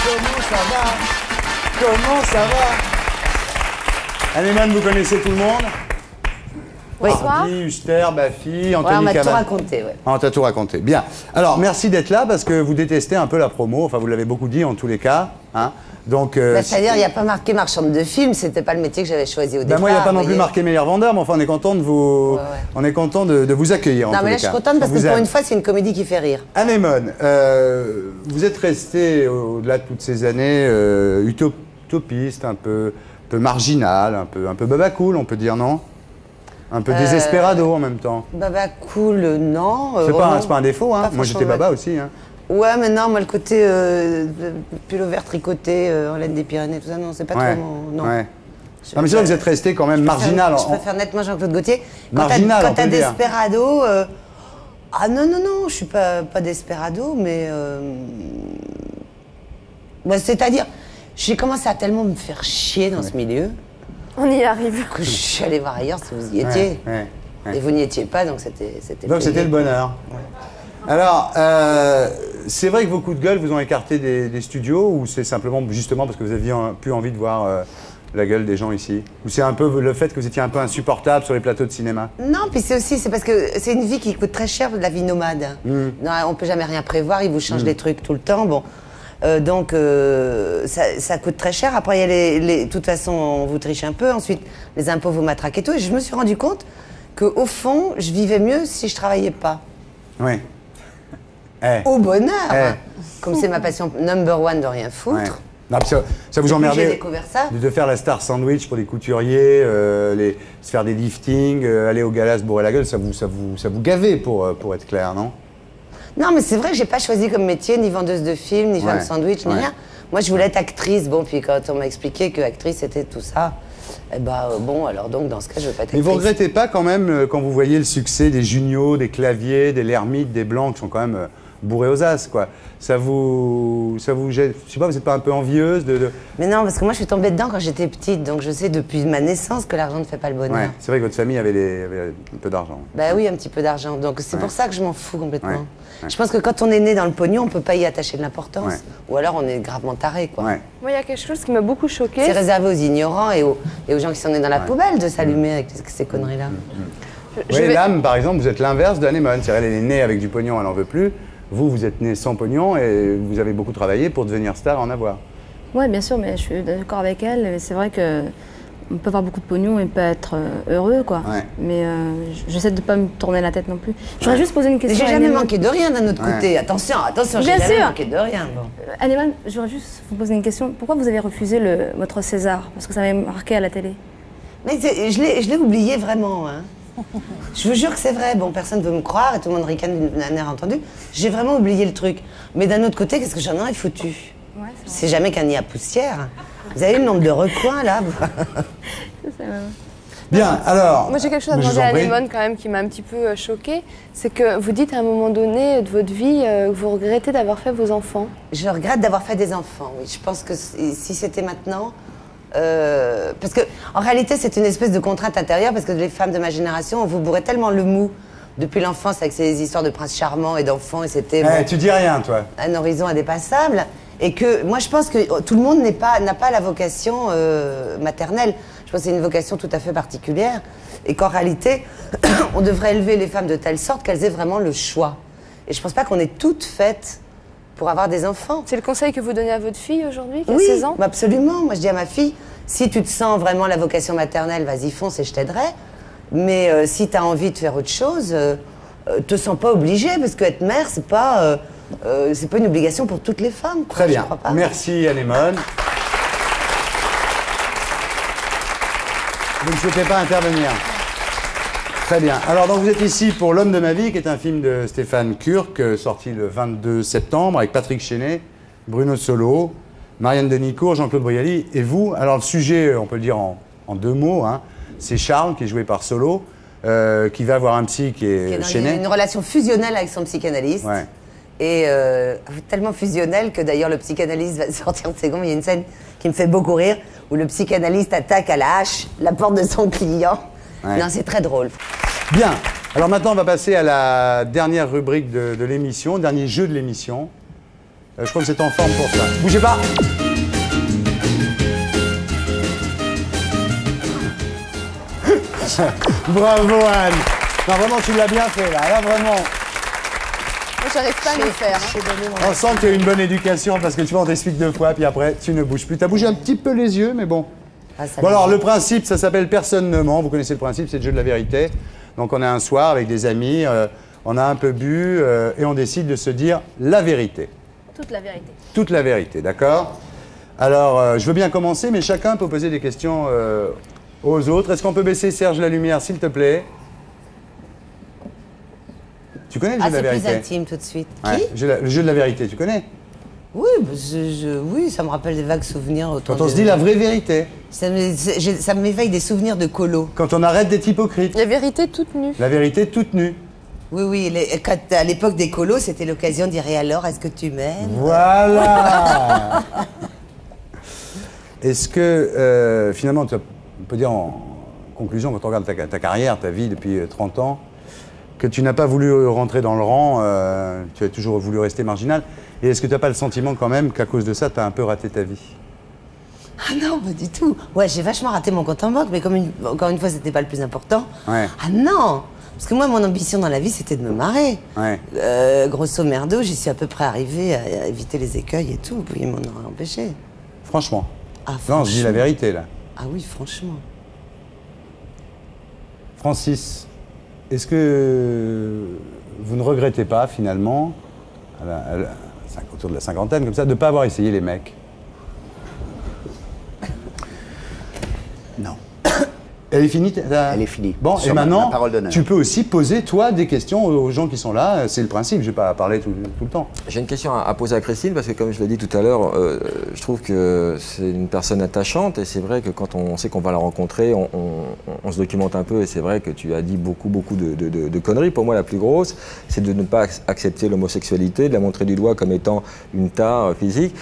Comment ça va? Comment ça va? Anémone, vous connaissez tout le monde? Bonsoir. Hardy, Huster, Baffy, Anthony on m'a tout Cavana. raconté, ouais. Ah, on t'a tout raconté. Bien. Alors, merci d'être là parce que vous détestez un peu la promo. Enfin, vous l'avez beaucoup dit en tous les cas. Hein. Donc, c'est-à-dire, il n'y a pas marqué marchande de films, c'était pas le métier que j'avais choisi au départ. moi, il n'y a pas non plus marqué meilleur vendeur, mais enfin, on est content de vous, on est content de vous accueillir. En non, tous mais là, les je suis cas. contente parce On que vous pour aime. une fois, c'est une comédie qui fait rire. Anémone, vous êtes resté au-delà de toutes ces années utopiste, un peu marginal, un peu baba cool, on peut dire, non? Un peu désespérado en même temps. Baba cool, non. C'est pas un défaut, hein. Moi, j'étais baba aussi, hein. Ouais, mais non, moi, le côté pull over tricoté en laine des Pyrénées, tout ça, non, c'est pas trop mon... Non. Ouais. Non, mais c'est vrai que vous êtes resté quand même marginal. Je préfère nettement Jean-Claude Gaultier. Marginal, quand t'as Desperado... Ah non, non, non, je suis pas Desperado, mais... Bah, c'est-à-dire, j'ai commencé à tellement me faire chier dans ce milieu... On y arrive. Que je suis allée voir ailleurs si vous y étiez. Et vous n'y étiez pas, donc c'était Donc c'était le bonheur. Alors, c'est vrai que vos coups de gueule vous ont écarté des studios ou c'est simplement justement parce que vous aviez plus envie de voir la gueule des gens ici? Ou c'est un peu le fait que vous étiez un peu insupportable sur les plateaux de cinéma? Non, puis c'est parce que c'est une vie qui coûte très cher, la vie nomade. Non, on peut jamais rien prévoir, ils vous changent des trucs tout le temps. Bon. Donc ça coûte très cher. Après, il y a de toute façon, on vous triche un peu. Ensuite, les impôts vous matraquent et tout. Et je me suis rendu compte qu'au fond, je vivais mieux si je travaillais pas. Oui. Au bonheur. Comme c'est ma passion number one de rien foutre. Ouais. Non, ça vous emmerdait j'ai découvert ça. de faire la star sandwich pour les couturiers, se faire des liftings, aller au gala se bourrer la gueule, ça vous gavait pour être clair, non? Non, mais c'est vrai que j'ai pas choisi comme métier ni vendeuse de films, ni femme sandwich, ni rien. Moi, je voulais être actrice. Bon, puis quand on m'a expliqué que actrice c'était tout ça, eh ben bon, alors donc dans ce cas, je veux pas être actrice. Mais vous regrettez pas quand même quand vous voyez le succès des Junio, des Clavier, des Lermite, des Blancs qui sont quand même bourrés aux as, quoi. Ça vous gêne? Je sais pas, vous êtes pas un peu envieuse de... Mais non, parce que moi je suis tombée dedans quand j'étais petite, donc je sais depuis ma naissance que l'argent ne fait pas le bonheur. Ouais, c'est vrai que votre famille avait un peu d'argent. Bah oui, un petit peu d'argent, donc c'est pour ça que je m'en fous complètement. Je pense que quand on est né dans le pognon, on peut pas y attacher de l'importance. Ou alors on est gravement taré, quoi. Moi, il y a quelque chose qui m'a beaucoup choquée. C'est réservé aux ignorants et aux gens qui sont nés dans la poubelle de s'allumer avec ces conneries-là. Oui, l'âme, par exemple, vous êtes l'inverse d'Anémone. C'est-à-dire, elle est née avec du pognon, elle n'en veut plus. Vous êtes né sans pognon et vous avez beaucoup travaillé pour devenir star et en avoir. Oui, bien sûr, mais je suis d'accord avec elle. C'est vrai que on peut avoir beaucoup de pognon et pas être heureux, quoi. Mais j'essaie de ne pas me tourner la tête non plus. Je voudrais juste poser une question. J'ai jamais manqué de rien d'un autre côté. Attention, j'ai jamais manqué de rien. Bon. Anémone, je voudrais juste vous poser une question. Pourquoi vous avez refusé votre César? Parce que ça m'avait marqué à la télé. Mais je l'ai oublié vraiment, hein. Je vous jure que c'est vrai. Bon, personne ne veut me croire et tout le monde ricane d'un air entendu. J'ai vraiment oublié le truc. Mais d'un autre côté, qu'est-ce que j'en ai foutu? C'est jamais qu'un nid à poussière. Vous avez le nombre de recoins, là? Bien, alors... Moi, j'ai quelque chose à demander à Anémone, quand même, qui m'a un petit peu choquée. C'est que vous dites, à un moment donné de votre vie, que vous regrettez d'avoir fait vos enfants. Je regrette d'avoir fait des enfants, oui. Je pense que si c'était maintenant... parce que, en réalité, c'est une espèce de contrainte intérieure, parce que les femmes de ma génération, on vous bourrait tellement le mou depuis l'enfance avec ces histoires de princes charmants et d'enfants, et c'était Tu dis rien, toi. un horizon indépassable. Et que moi, je pense que tout le monde n'a pas la vocation maternelle. Je pense que c'est une vocation tout à fait particulière. Et qu'en réalité, on devrait élever les femmes de telle sorte qu'elles aient vraiment le choix. Et je pense pas qu'on est toutes faites pour avoir des enfants. C'est le conseil que vous donnez à votre fille aujourd'hui, qui a Oui, 16 ans? absolument. Moi, je dis à ma fille, si tu te sens vraiment la vocation maternelle, vas-y, fonce et je t'aiderai. Mais si tu as envie de faire autre chose, te sens pas obligée, parce qu'être mère, c'est pas une obligation pour toutes les femmes. Quoi, Très bien. je crois pas. Merci, Anémone. Vous ne souhaitez pas intervenir? Très bien. Alors, donc, vous êtes ici pour L'homme de ma vie, qui est un film de Stéphane Kurk, sorti le 22 septembre, avec Patrick Chenet, Bruno Solo, Marianne Denicourt, Jean-Claude Brialy et vous. Alors, le sujet, on peut le dire en 2 mots, hein, c'est Charles, qui est joué par Solo, qui va avoir un psy qui est Chenet. Une relation fusionnelle avec son psychanalyste. Ouais. Et tellement fusionnelle que d'ailleurs le psychanalyste va sortir de ses gonds. Il y a une scène qui me fait beaucoup rire, où le psychanalyste attaque à la hache la porte de son client. Ouais. Non, c'est très drôle. Bien. Alors maintenant, on va passer à la dernière rubrique de l'émission, dernier jeu de l'émission. Je crois que c'est en forme pour ça. Bougez pas. Bravo, Anne. Non, vraiment, tu l'as bien fait, là. Là, vraiment. Moi, j'arrive pas à le faire. Hein. On sent que tu as une bonne éducation, parce que tu vois, on t'explique 2 fois, puis après, tu ne bouges plus. Tu as bougé un petit peu les yeux, mais bon. Ah, ça Bon, va. alors, le principe, ça s'appelle Personne ne ment. Vous connaissez le principe, c'est le jeu de la vérité. Donc, on est un soir avec des amis, on a un peu bu, et on décide de se dire la vérité. Toute la vérité. Toute la vérité, d'accord? Alors, je veux bien commencer, mais chacun peut poser des questions aux autres. Est-ce qu'on peut baisser, Serge, la lumière, s'il te plaît? Tu connais le jeu de la C'est vérité? plus intime tout de suite. Ouais, le jeu de la vérité, tu connais? Oui, oui, ça me rappelle des vagues souvenirs. Autant Quand on de- se dit la vraie vérité, Ça m'éveille des souvenirs de colo. quand on arrête d'être hypocrite, La vérité toute nue. la vérité toute nue. Oui, oui, à l'époque des colos, c'était l'occasion de dire et alors, est-ce que tu m'aimes? Voilà. Est-ce que, finalement, on peut dire en conclusion, quand on regarde ta carrière, ta vie depuis 30 ans, que tu n'as pas voulu rentrer dans le rang, tu as toujours voulu rester marginal. Et est-ce que tu n'as pas le sentiment quand même qu'à cause de ça, tu as un peu raté ta vie? Ah non, pas du tout. Ouais, j'ai vachement raté mon compte en banque, mais encore une fois, c'était pas le plus important. Ouais. Ah non! Parce que moi, mon ambition dans la vie, c'était de me marrer. Ouais. Grosso merdo, j'y suis à peu près arrivée à éviter les écueils et tout. Vous pouvez m'en aurait empêché. Franchement. Ah, Non, je dis la franchement. vérité, là. Ah oui, franchement. Francis, est-ce que vous ne regrettez pas, finalement, autour de la cinquantaine, comme ça, de ne pas avoir essayé les mecs? Non. Elle est finie Elle est finie. Bon, Sur et ma maintenant, parole d'honneur. tu peux aussi poser, toi, des questions aux gens qui sont là. C'est le principe, je ne vais pas parler tout le temps. J'ai une question à poser à Christine, parce que comme je l'ai dit tout à l'heure, je trouve que c'est une personne attachante, et c'est vrai que quand on sait qu'on va la rencontrer, on se documente un peu, et c'est vrai que tu as dit beaucoup de conneries. Pour moi, la plus grosse, c'est de ne pas accepter l'homosexualité, de la montrer du doigt comme étant une tare physique.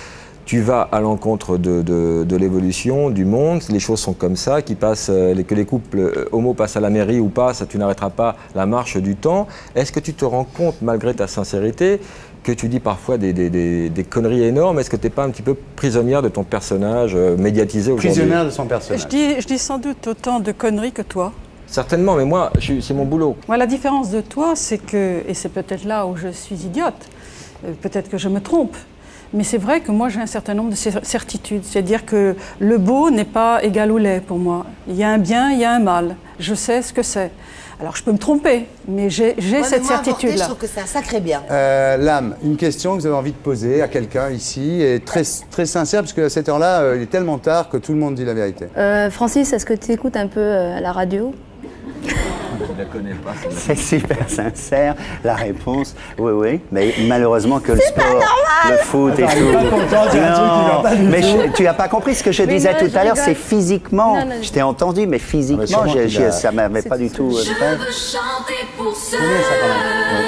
Tu vas à l'encontre de l'évolution, du monde, les choses sont comme ça, que les couples homo passent à la mairie ou pas, ça, tu n'arrêteras pas la marche du temps. Est-ce que tu te rends compte, malgré ta sincérité, que tu dis parfois des conneries énormes? Est-ce que tu n'es pas un petit peu prisonnière de ton personnage médiatisé aujourd'hui? Prisonnière de son personnage. Je dis sans doute autant de conneries que toi. Certainement, mais moi, c'est mon boulot. Moi, la différence de toi, c'est que, et c'est peut-être là où je suis idiote, peut-être que je me trompe, mais c'est vrai que moi j'ai un certain nombre de certitudes. C'est-à-dire que le beau n'est pas égal au laid pour moi. Il y a un bien, il y a un mal. Je sais ce que c'est. Alors je peux me tromper, mais j'ai cette certitude-là. Je trouve que c'est un sacré bien. Lame, une question que vous avez envie de poser à quelqu'un ici, et très sincère, parce qu'à cette heure-là, il est tellement tard que tout le monde dit la vérité. Francis, est-ce que tu écoutes un peu la radio? Je ne la connais pas. C'est super sincère, la réponse, oui, oui. Mais malheureusement que le sport, le foot et Attends, il est pas content, il y a un truc qui va pas du mais tout. tu n'as pas compris ce que je disais non, tout je à l'heure, rigole. c'est physiquement. Non, non, Je t'ai entendu, mais physiquement, sûrement qu'il a- ça m'avait pas du tout. chanter pour ceux Combien ça, quand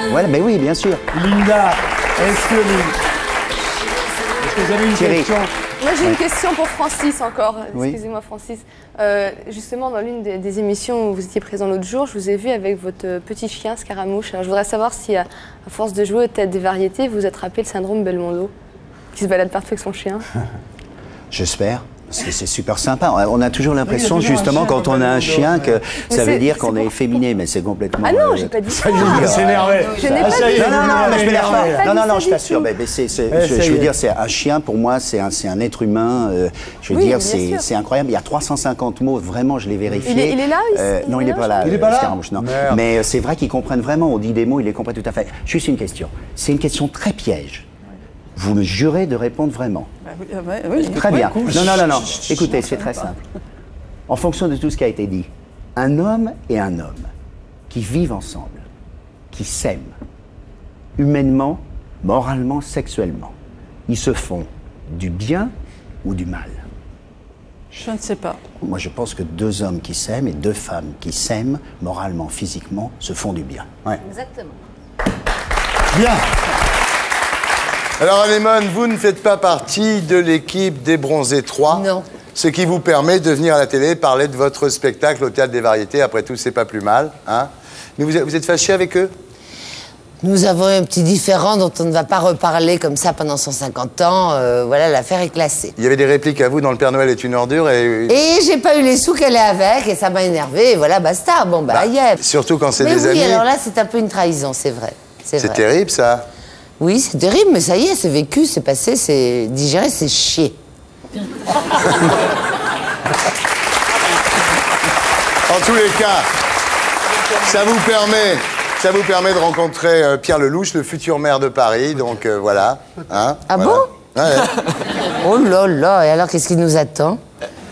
même? Ouais, mais oui, bien sûr. Linda, est-ce que vous avez une Thierry. question Moi j'ai une question pour Francis encore. Oui. Excusez-moi Francis. Justement dans l'une des émissions où vous étiez présent l'autre jour, je vous ai vu avec votre petit chien Scaramouche. Alors je voudrais savoir si à force de jouer aux têtes des variétés, vous attrapez le syndrome Belmondo, qui se balade partout avec son chien. J'espère. C'est super sympa. On a toujours l'impression, justement, quand on a un chien, que ça veut dire qu'on est féminé, mais c'est complètement... Ah non, j'ai pas dit ça. Il s'est énervé. Je n'ai pas dit ça. Non, je m'énerve pas. Non, je du t'assure. tout. Je veux dire, c'est un chien, pour moi, c'est un être humain. Je veux Oui, dire, bien sûr. c'est incroyable. Il y a 350 mots, vraiment, je l'ai vérifié. Il est là, ici? Non, il n'est pas là. Il est pas là Scaramouche, non. Mais c'est vrai qu'ils comprennent vraiment. On dit des mots, ils les comprennent tout à fait. Juste une question. C'est une question très piège. Vous me jurez de répondre vraiment. Oui, Très bien. Non. Écoutez, c'est très simple. En fonction de tout ce qui a été dit, un homme et un homme qui vivent ensemble, qui s'aiment, humainement, moralement, sexuellement, ils se font du bien ou du mal? Je ne sais pas. Moi, je pense que deux hommes qui s'aiment et deux femmes qui s'aiment, moralement, physiquement, se font du bien. Ouais. Exactement. Bien. Alors Anémone, vous ne faites pas partie de l'équipe des Bronzés 3. Non. Ce qui vous permet de venir à la télé parler de votre spectacle au Théâtre des Variétés. Après tout, c'est pas plus mal. Hein. Mais vous êtes fâché avec eux? Nous avons un petit différend dont on ne va pas reparler comme ça pendant 150 ans. Voilà, l'affaire est classée. Il y avait des répliques à vous dans Le Père Noël est une ordure et j'ai pas eu les sous qu'elle est avec et ça m'a énervé. Et voilà, basta. Bon, yeah. Surtout quand c'est Mais des oui, amis. alors là, c'est un peu une trahison, c'est vrai. C'est terrible, ça. Oui, c'est terrible, mais ça y est, c'est vécu, c'est passé, c'est digéré, c'est chier. En tous les cas, ça vous permet de rencontrer Pierre Lelouch, le futur maire de Paris, donc voilà. Hein, ah voilà. bon? Ouais. Oh là là, et alors qu'est-ce qui nous attend?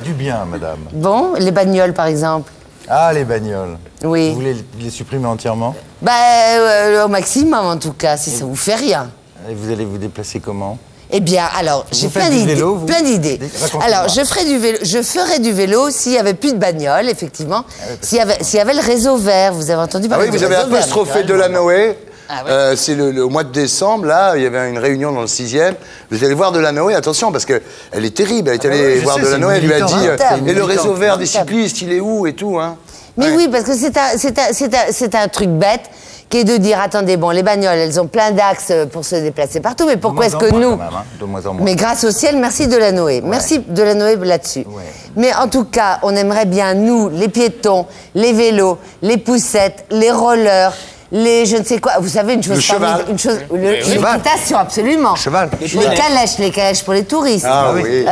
Du bien, madame. Bon, les bagnoles par exemple. Ah, les bagnoles. Oui. Vous voulez les supprimer entièrement? Au maximum en tout cas, si ça vous fait rien. Et vous allez vous déplacer comment? Eh bien, alors, j'ai faites plein du d'idées. vélo, vous? Plein d'idées. Racontez-moi. Alors, je ferais du vélo s'il n'y avait plus de bagnole, effectivement. S'il y avait le réseau vert, vous avez entendu Ah parler oui, vous du avez réseau vert, apostrophé naturellement. Delanoë. Ah ouais. C'est au mois de décembre, là, il y avait une réunion dans le 6e. Vous allez voir Delanoë, attention, parce qu'elle est terrible. Elle est allée voir Delanoë, elle lui a dit et le réseau vert des cyclistes, il est où et tout, hein. Mais oui, parce que c'est un truc bête qui est de dire, attendez, bon, les bagnoles, elles ont plein d'axes pour se déplacer partout, mais pourquoi est-ce que nous... De moins en moins. Mais grâce au ciel, merci Delanoë. Merci Delanoë là-dessus. Ouais. Mais en tout cas, on aimerait bien, nous, les piétons, les vélos, les poussettes, les rollers, les je ne sais quoi, vous savez, une chose... Le cheval. L'équitation, absolument. Cheval. Les calèches pour les touristes. Ah oui.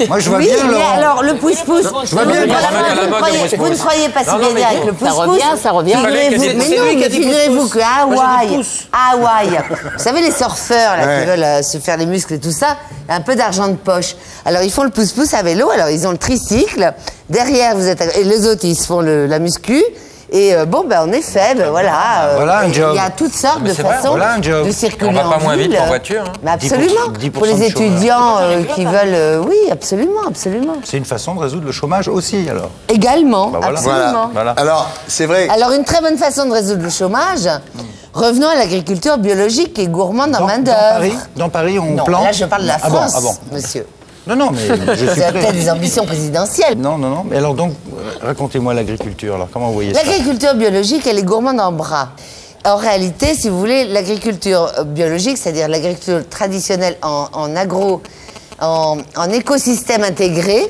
Moi, je vois oui, bien, mais Laurent. alors, le pouce-pouce... Je vois bien. Vous ne croyez pas si bien avec le pouce-pouce. Ça revient. Figurez-vous que Hawaï, vous savez, les surfeurs là, qui veulent se faire les muscles et tout ça, un peu d'argent de poche. Alors, ils font le pouce-pouce à vélo, alors ils ont le tricycle. Derrière, vous êtes... Et les autres, ils se font la muscu. Et en effet, voilà. Voilà un job. Il y a toutes sortes de façons de circuler en ville. On va pas moins vite en voiture. Hein. Mais absolument. 10% pour les de étudiants qui veulent... oui, absolument. C'est une façon de résoudre le chômage aussi, alors. Également, voilà. absolument. Voilà. Alors, c'est vrai. Alors, une très bonne façon de résoudre le chômage, revenons à l'agriculture biologique qui est gourmande en main-d'œuvre. Dans Paris, on Non, plante. là, je parle de la France, monsieur. Non, mais je suis Vous avez prêt. peut-être des ambitions présidentielles. Non. Mais alors donc, racontez-moi l'agriculture. Alors, comment vous voyez ça? L'agriculture biologique, elle est gourmande en bras. En réalité, si vous voulez, l'agriculture biologique, c'est-à-dire l'agriculture traditionnelle en écosystème intégré,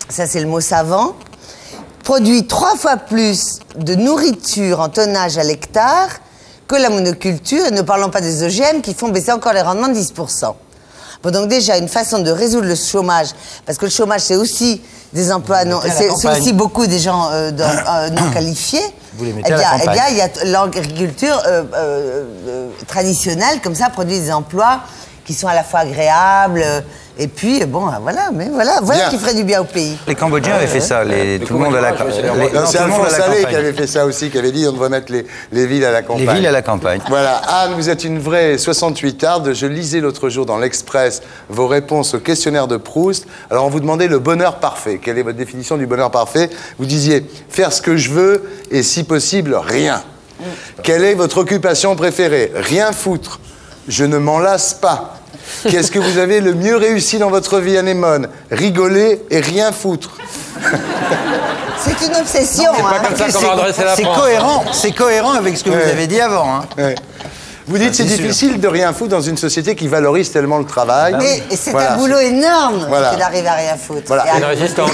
ça c'est le mot savant, produit 3 fois plus de nourriture en tonnage à l'hectare que la monoculture, et ne parlons pas des OGM qui font baisser encore les rendements de 10%. Bon, donc déjà, une façon de résoudre le chômage, parce que le chômage, c'est aussi des emplois non... C'est aussi beaucoup des gens non qualifiés. Vous les mettez à la campagne. Eh bien, il y a l'agriculture traditionnelle, comme ça, produit des emplois qui sont à la fois agréables, et puis, voilà qui ferait du bien au pays. Les Cambodgiens avaient fait ça, tout le monde à la campagne. C'est Alphonse Allais qui avait fait ça aussi, qui avait dit on devrait mettre les villes à la campagne. Les villes à la campagne. Voilà. Anne, vous êtes une vraie 68arde. Je lisais l'autre jour dans l'Express vos réponses au questionnaire de Proust. Alors, on vous demandait le bonheur parfait. Quelle est votre définition du bonheur parfait? Vous disiez faire ce que je veux et, si possible, rien. Quelle est votre occupation préférée? Rien foutre. Je ne m'en lasse pas. Qu'est-ce que vous avez le mieux réussi dans votre vie, Anémone? Rigoler et rien foutre. C'est une obsession. C'est pas comme ça qu'on va adresser la France. C'est cohérent avec ce que vous avez dit avant. Hein. Ouais. Vous dites c'est difficile de rien foutre dans une société qui valorise tellement le travail. Mais c'est un boulot énorme Voilà. d'arriver à rien foutre. Voilà. Une résistance.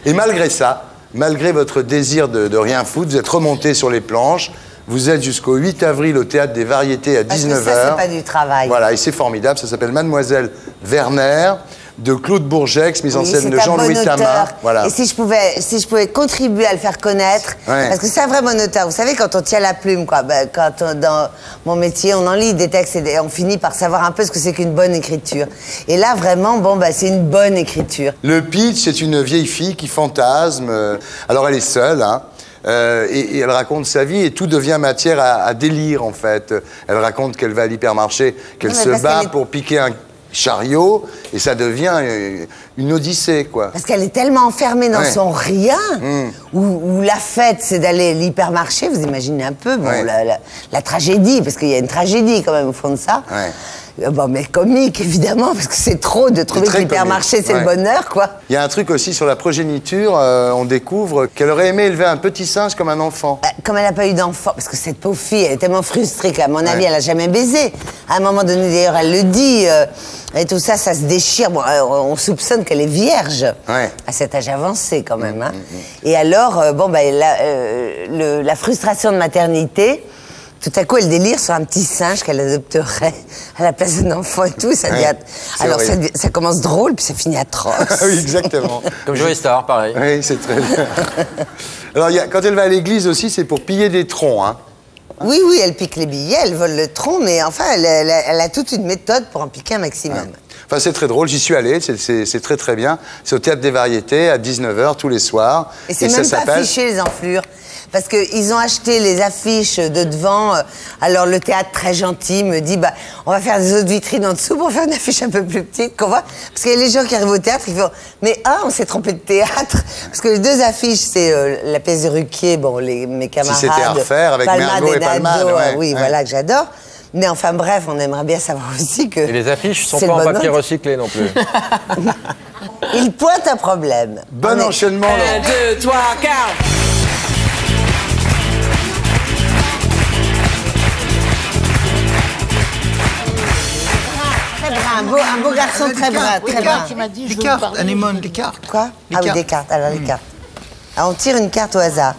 Et malgré ça, malgré votre désir de rien foutre, vous êtes remonté sur les planches. Vous êtes jusqu'au 8 avril au Théâtre des Variétés à 19h. Ça, c'est pas du travail. Voilà, et c'est formidable. Ça s'appelle Mademoiselle Werner, de Claude Bourgex, mise en scène de Jean-Louis Tama. Voilà. Et si je pouvais contribuer à le faire connaître, parce que c'est un vrai bon auteur. Vous savez, quand on tient la plume, quoi, dans mon métier, on en lit des textes et on finit par savoir un peu ce que c'est qu'une bonne écriture. Et là, vraiment, c'est une bonne écriture. Le pitch, c'est une vieille fille qui fantasme. Alors, elle est seule, hein. Et elle raconte sa vie et tout devient matière à délire, en fait. Elle raconte qu'elle va à l'hypermarché, qu'elle se bat pour piquer un chariot, et ça devient une odyssée, quoi. Parce qu'elle est tellement enfermée dans son rien, où la fête, c'est d'aller à l'hypermarché, vous imaginez un peu, la tragédie, parce qu'il y a une tragédie quand même au fond de ça. Mais comique, évidemment, parce que c'est trop de trouver que l'hypermarché, c'est le bonheur, quoi. Il y a un truc aussi sur la progéniture, on découvre qu'elle aurait aimé élever un petit singe comme un enfant. Comme elle n'a pas eu d'enfant, parce que cette pauvre fille, elle est tellement frustrée qu'à mon avis, elle n'a jamais baisé. À un moment donné, d'ailleurs, elle le dit, et tout ça, ça se déchire. Bon, on soupçonne qu'elle est vierge, à cet âge avancé, quand même. Hein. Et alors, la frustration de maternité... Tout à coup, elle délire sur un petit singe qu'elle adopterait à la place d'un enfant et tout. Ça ça commence drôle, puis ça finit atroce. Oui, exactement. Comme Joey Star, pareil. Oui, c'est très bien. Alors, quand elle va à l'église aussi, c'est pour piller des troncs, hein. Oui, elle pique les billets, elle vole le tronc, mais enfin, elle a toute une méthode pour en piquer un maximum. Enfin, c'est très drôle, j'y suis allé, c'est très très bien. C'est au Théâtre des Variétés, à 19h, tous les soirs. Et c'est même pas affiché, les enflures. Parce qu'ils ont acheté les affiches de devant. Alors le théâtre, très gentil, me dit on va faire des autres vitrines en dessous pour faire une affiche un peu plus petite qu'on voit. Parce qu'il y a les gens qui arrivent au théâtre, ils font mais on s'est trompé de théâtre. Parce que les deux affiches, c'est la pièce de Ruquier, mes camarades. Si c'était à refaire avec Mergo et Palmade. Oui, voilà, que j'adore. Mais enfin bref, on aimerait bien savoir aussi que. Et les affiches sont pas en papier recyclé non plus. Il pointe un problème. Bon enchaînement. 1, 2, 3, 4. Un beau garçon très brun, très brun. Les cartes, Anémone, les cartes. Quoi? Oui, des cartes. Alors, les cartes. Alors, on tire une carte au hasard.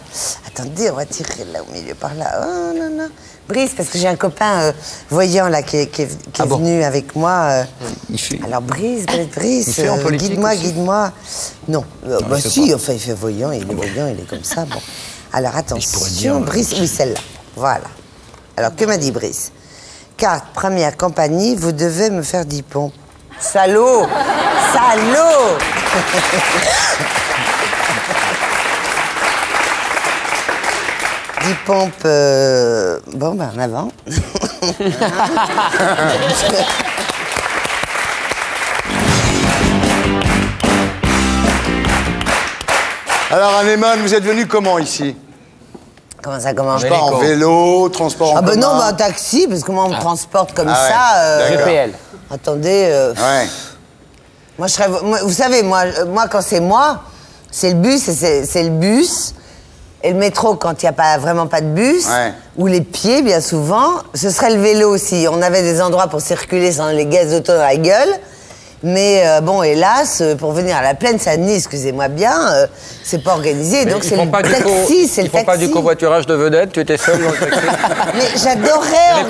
Attendez, on va tirer là, au milieu, par là. Oh, non. Brice, parce que j'ai un copain voyant, là, qui est venu avec moi. Alors, Brice, guide-moi. Non. Si, enfin, il fait voyant, il est voyant, il est comme ça. Bon. Alors, attention, Brice, oui, celle-là. Voilà. Alors, que m'a dit Brice? Carte, première compagnie, vous devez me faire 10 pompes. Salaud! 10 pompes, en avant. Alors, Anémone, vous êtes venu comment ici? Comment ça commence? Je sais pas, en vélo, transport en commun. Non, en taxi, parce que moi, on me transporte comme ça. GPL. Attendez. Moi, vous savez, moi, quand c'est moi, c'est le bus, c'est le bus. Et le métro, quand il n'y a vraiment pas de bus, ou les pieds, bien souvent, ce serait le vélo aussi. On avait des endroits pour circuler sans les gaz d'auto dans la gueule. Mais hélas, pour venir à la plaine Saint-Denis, excusez-moi bien, c'est pas organisé. Donc c'est le taxi, c'est le taxi. Ils font pas du covoiturage de vedette, tu étais seul dans le taxi. Mais j'adorais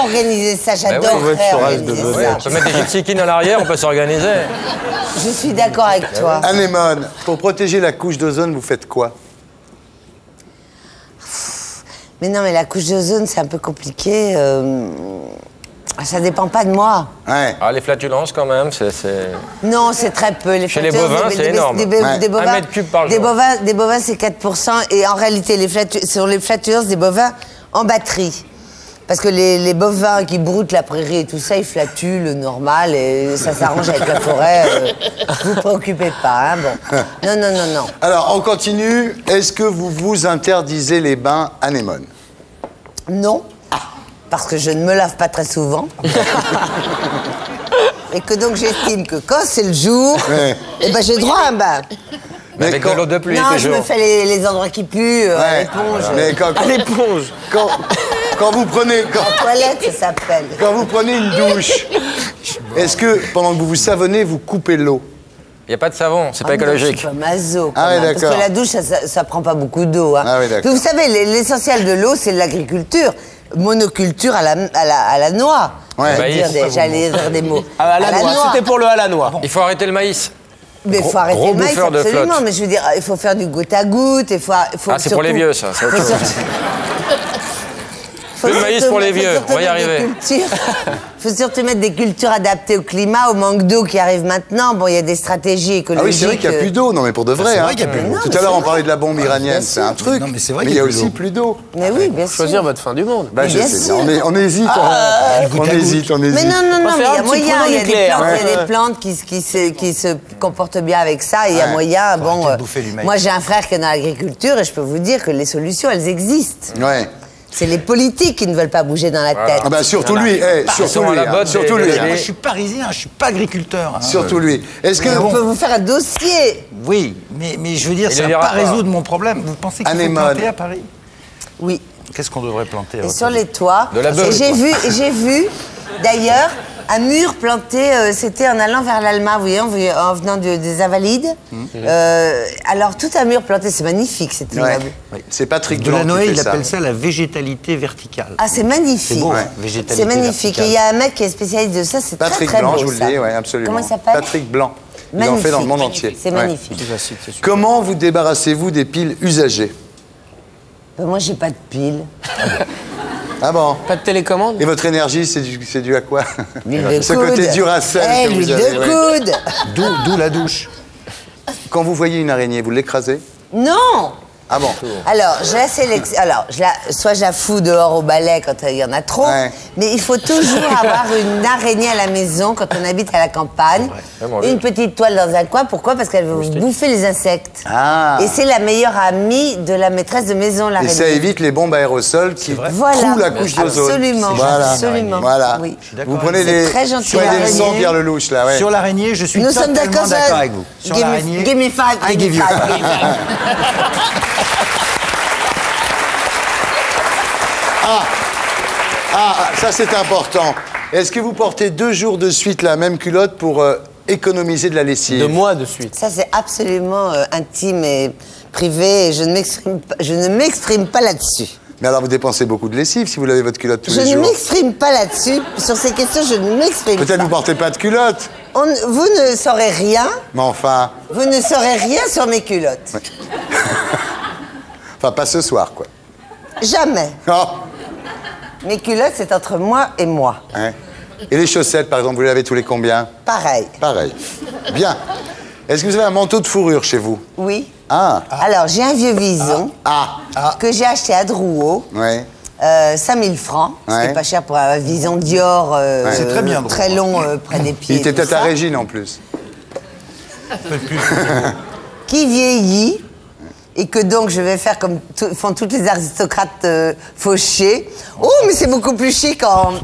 organiser ça, On peut mettre des gypsy-kines à l'arrière, on peut s'organiser. Je suis d'accord avec toi. Anémone, pour protéger la couche d'ozone, vous faites quoi? Mais non, mais la couche d'ozone, c'est un peu compliqué. Ça dépend pas de moi. Ah, les flatulences, quand même, c'est... Non, c'est très peu. Chez les bovins, c'est énorme. Des bovins, 1 mètre cube par jour. Des bovins, c'est 4%. Et en réalité, sur les flatulences des bovins en batterie. Parce que les bovins qui broutent la prairie et tout ça, ils flatuent le normal et ça s'arrange avec la forêt. Vous préoccupez pas, hein, bon. Non. Alors, on continue. Est-ce que vous vous interdisez les bains, Anémone? Non. parce que je ne me lave pas très souvent. Et que donc j'estime que quand c'est le jour, eh ben j'ai droit à un bain. Mais avec de l'eau de pluie, non, je me fais les endroits qui puent, à l'éponge. Mais À l'éponge. Quand vous prenez... La toilette, ça s'appelle. Quand vous prenez une douche, est-ce que pendant que vous vous savonnez, vous coupez l'eau? Il n'y a pas de savon, c'est pas Non, écologique. je suis pas maso. Ah oui, parce d'accord. que la douche, ça prend pas beaucoup d'eau. Hein. Ah oui, d'accord. Vous savez, l'essentiel de l'eau, c'est l'agriculture. Monoculture à la noix. Ouais. J'allais dire des mots. À la noix, c'était pour le à la noix. Il faut arrêter le maïs. Mais il faut arrêter gros le maïs, bouffeur de absolument. flotte. Mais je veux dire, il faut faire du goutte à goutte. Il faut C'est pour les vieux, ça. C'est autre chose. Le maïs pour les vieux, on va y arriver. Il faut surtout mettre des cultures adaptées au climat, au manque d'eau qui arrive maintenant. Bon, il y a des stratégies écologiques. Ah oui, c'est vrai qu'il n'y a plus d'eau. Non, mais pour de vrai. C'est vrai hein. qu'il y a plus d'eau. Tout à l'heure, on parlait de la bombe iranienne. C'est un truc. Non, mais c'est vrai il qu'il y y a a plus aussi d'eau. plus d'eau. Mais oui, bien sûr. Choisir votre fin du monde. Bah, je bien sais. sûr. On hésite. On hésite. Mais non, mais il y a moyen. Il y a nucléaire. des plantes qui se comportent bien avec ça. Et il y a moyen. Bon, arrêter de bouffer du maïs. moi, j'ai un frère qui est dans l'agriculture et je peux vous dire que les solutions, elles existent. Ouais. C'est les politiques qui ne veulent pas bouger dans la tête. Ah bah surtout lui. Surtout lui. Surtout lui. Moi, je suis parisien, je suis pas agriculteur. Hein. Surtout lui. Est-ce que On peut vous faire un dossier. Oui, mais je veux dire, ça ne va pas résoudre mon problème. Vous pensez qu'il faut Anémone. planter à Paris? Oui. Qu'est-ce qu'on devrait planter à Et votre sur avis les toits. De la beuh, Et j'ai vu, d'ailleurs, un mur planté, c'était en allant vers l'Alma, vous voyez, en venant des Invalides. Alors, tout un mur planté, c'est magnifique, cet immeuble. Ouais. C'est Patrick Blanc Delanoë, qui il fait ça. appelle ça la végétalité verticale. Ah, c'est magnifique. C'est beau, Ouais. végétalité C'est magnifique. verticale. Et il y a un mec qui est spécialiste de ça, c'est très Patrick très Blanc, beau, je vous le ça. dis, ouais, absolument. Comment il s'appelle? Patrick Blanc. Il en Magnifique. fait dans le monde entier. C'est Ouais. magnifique. Comment vous débarrassez-vous des piles usagées? Moi, j'ai pas de pile. Ah bon? Pas de télécommande? Et votre énergie, c'est dû à quoi? L'huile de Ce coude. côté Duracell que vous l'huile avez. de ouais. coude. D'où la douche. Quand vous voyez une araignée, vous l'écrasez? Non. Ah bon? Alors, soit je la fous dehors au balai quand il y en a trop, Ouais. mais il faut toujours avoir une araignée à la maison quand on habite à la campagne. Une petite toile dans un coin. Pourquoi? Parce qu'elle veut vous bouffer les insectes. Ah. Et c'est la meilleure amie de la maîtresse de maison, Et l'araignée. ça évite les bombes aérosols qui trouent la couche d'ozone. Absolument. Voilà. Absolument. Voilà. Oui. Vous prenez C'est les très gentil, soins des leçons, l'araignée. Pierre Lelouch, là, ouais. Sur l'araignée, je suis Nous sommes totalement d'accord d'accord avec vous. Sur Give me- l'araignée, give me five, I give you five. five. Ça c'est important. Est-ce que vous portez 2 jours de suite la même culotte pour économiser de la lessive? 2 mois de suite. Ça, c'est absolument intime et privé et je ne m'exprime pas là-dessus. Mais alors vous dépensez beaucoup de lessive si vous lavez votre culotte tous Je les ne jours. m'exprime pas là-dessus. Sur ces questions, je ne m'exprime pas. Peut-être vous portez pas de culotte. Vous ne saurez rien. Mais enfin... Vous ne saurez rien sur mes culottes. Enfin, pas ce soir, quoi. Jamais. Oh. Mes culottes, c'est entre moi et moi. Hein. Et les chaussettes, par exemple, vous les lavez tous les combien? Pareil. Pareil. Bien. Est-ce que vous avez un manteau de fourrure chez vous? Oui. Ah. Alors, j'ai un vieux vison Ah. que j'ai acheté à Drouot. Ouais. 5000 francs, ce qui Ouais. n'est pas cher pour un vison Dior C'est très bien, Drouot. très long près des pieds. Il était tout peut-être à ça. Régine en plus. Qui vieillit et que donc je vais faire comme font toutes les aristocrates fauchés. Oh, mais c'est beaucoup plus chic en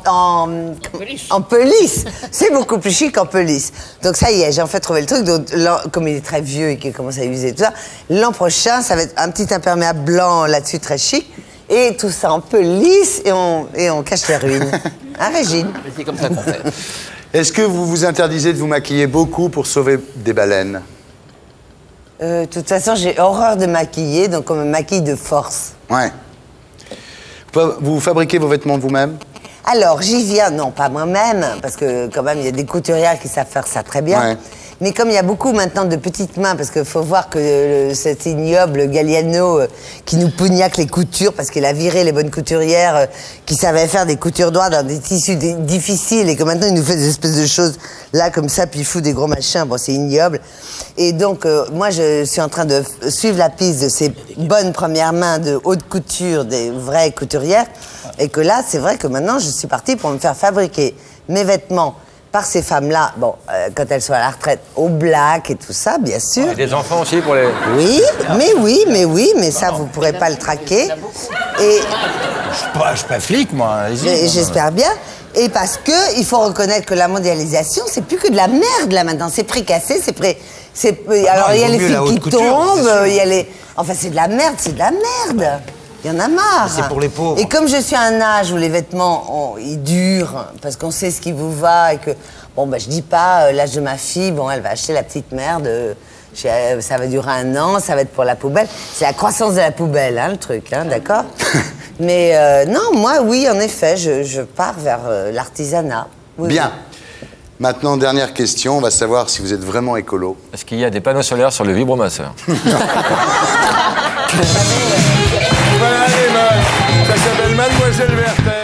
pelisse. C'est beaucoup plus chic en pelisse. Donc ça y est, j'ai en fait trouvé le truc. Donc, comme il est très vieux et qu'il commence à user et tout ça, l'an prochain, ça va être un petit imperméable blanc là-dessus très chic. Et tout ça en pelisse et on cache les ruines. Hein, Régine? C'est comme ça qu'on fait. Est-ce que vous vous interdisez de vous maquiller beaucoup pour sauver des baleines? De toute façon, j'ai horreur de maquiller, donc on me maquille de force. Ouais. Vous fabriquez vos vêtements vous-même? Alors, j'y viens, non, pas moi-même, parce que quand même, il y a des couturières qui savent faire ça très bien. Ouais. Mais comme il y a beaucoup maintenant de petites mains, parce qu'il faut voir que cet ignoble Galliano qui nous pugnaque les coutures, parce qu'il a viré les bonnes couturières qui savaient faire des coutures droites dans des tissus difficiles, et que maintenant il nous fait des espèces de choses là comme ça, puis il fout des gros machins, bon c'est ignoble. Et donc moi je suis en train de suivre la piste de ces bonnes premières mains de haute couture, des vraies couturières, et que là c'est vrai que maintenant je suis partie pour me faire fabriquer mes vêtements par ces femmes-là, bon, quand elles sont à la retraite, au black et tout ça, bien sûr. Et des enfants aussi pour les... Oui, mais ça, vous pourrez pas le traquer. Et... Je suis pas flic, moi. Allez-y. J'espère bien. Et parce que il faut reconnaître que la mondialisation, c'est plus que de la merde là maintenant. C'est précassé, alors il y a les filles qui tombent, il y a les. Enfin, c'est de la merde, c'est de la merde. Il y en a marre. C'est pour les pauvres. Et comme je suis à un âge où les vêtements, ils durent, parce qu'on sait ce qui vous va et que, bon, bah, je dis pas l'âge de ma fille, bon, elle va acheter la petite merde. Ça va durer 1 an, ça va être pour la poubelle. C'est la croissance de la poubelle, hein, le truc, hein, d'accord? Mais non, moi, oui, en effet, je pars vers l'artisanat. Oui, Bien. Oui. Maintenant, dernière question, on va savoir si vous êtes vraiment écolo. Est-ce qu'il y a des panneaux solaires sur le vibromasseur? Voilà, ça s'appelle Mademoiselle Werther.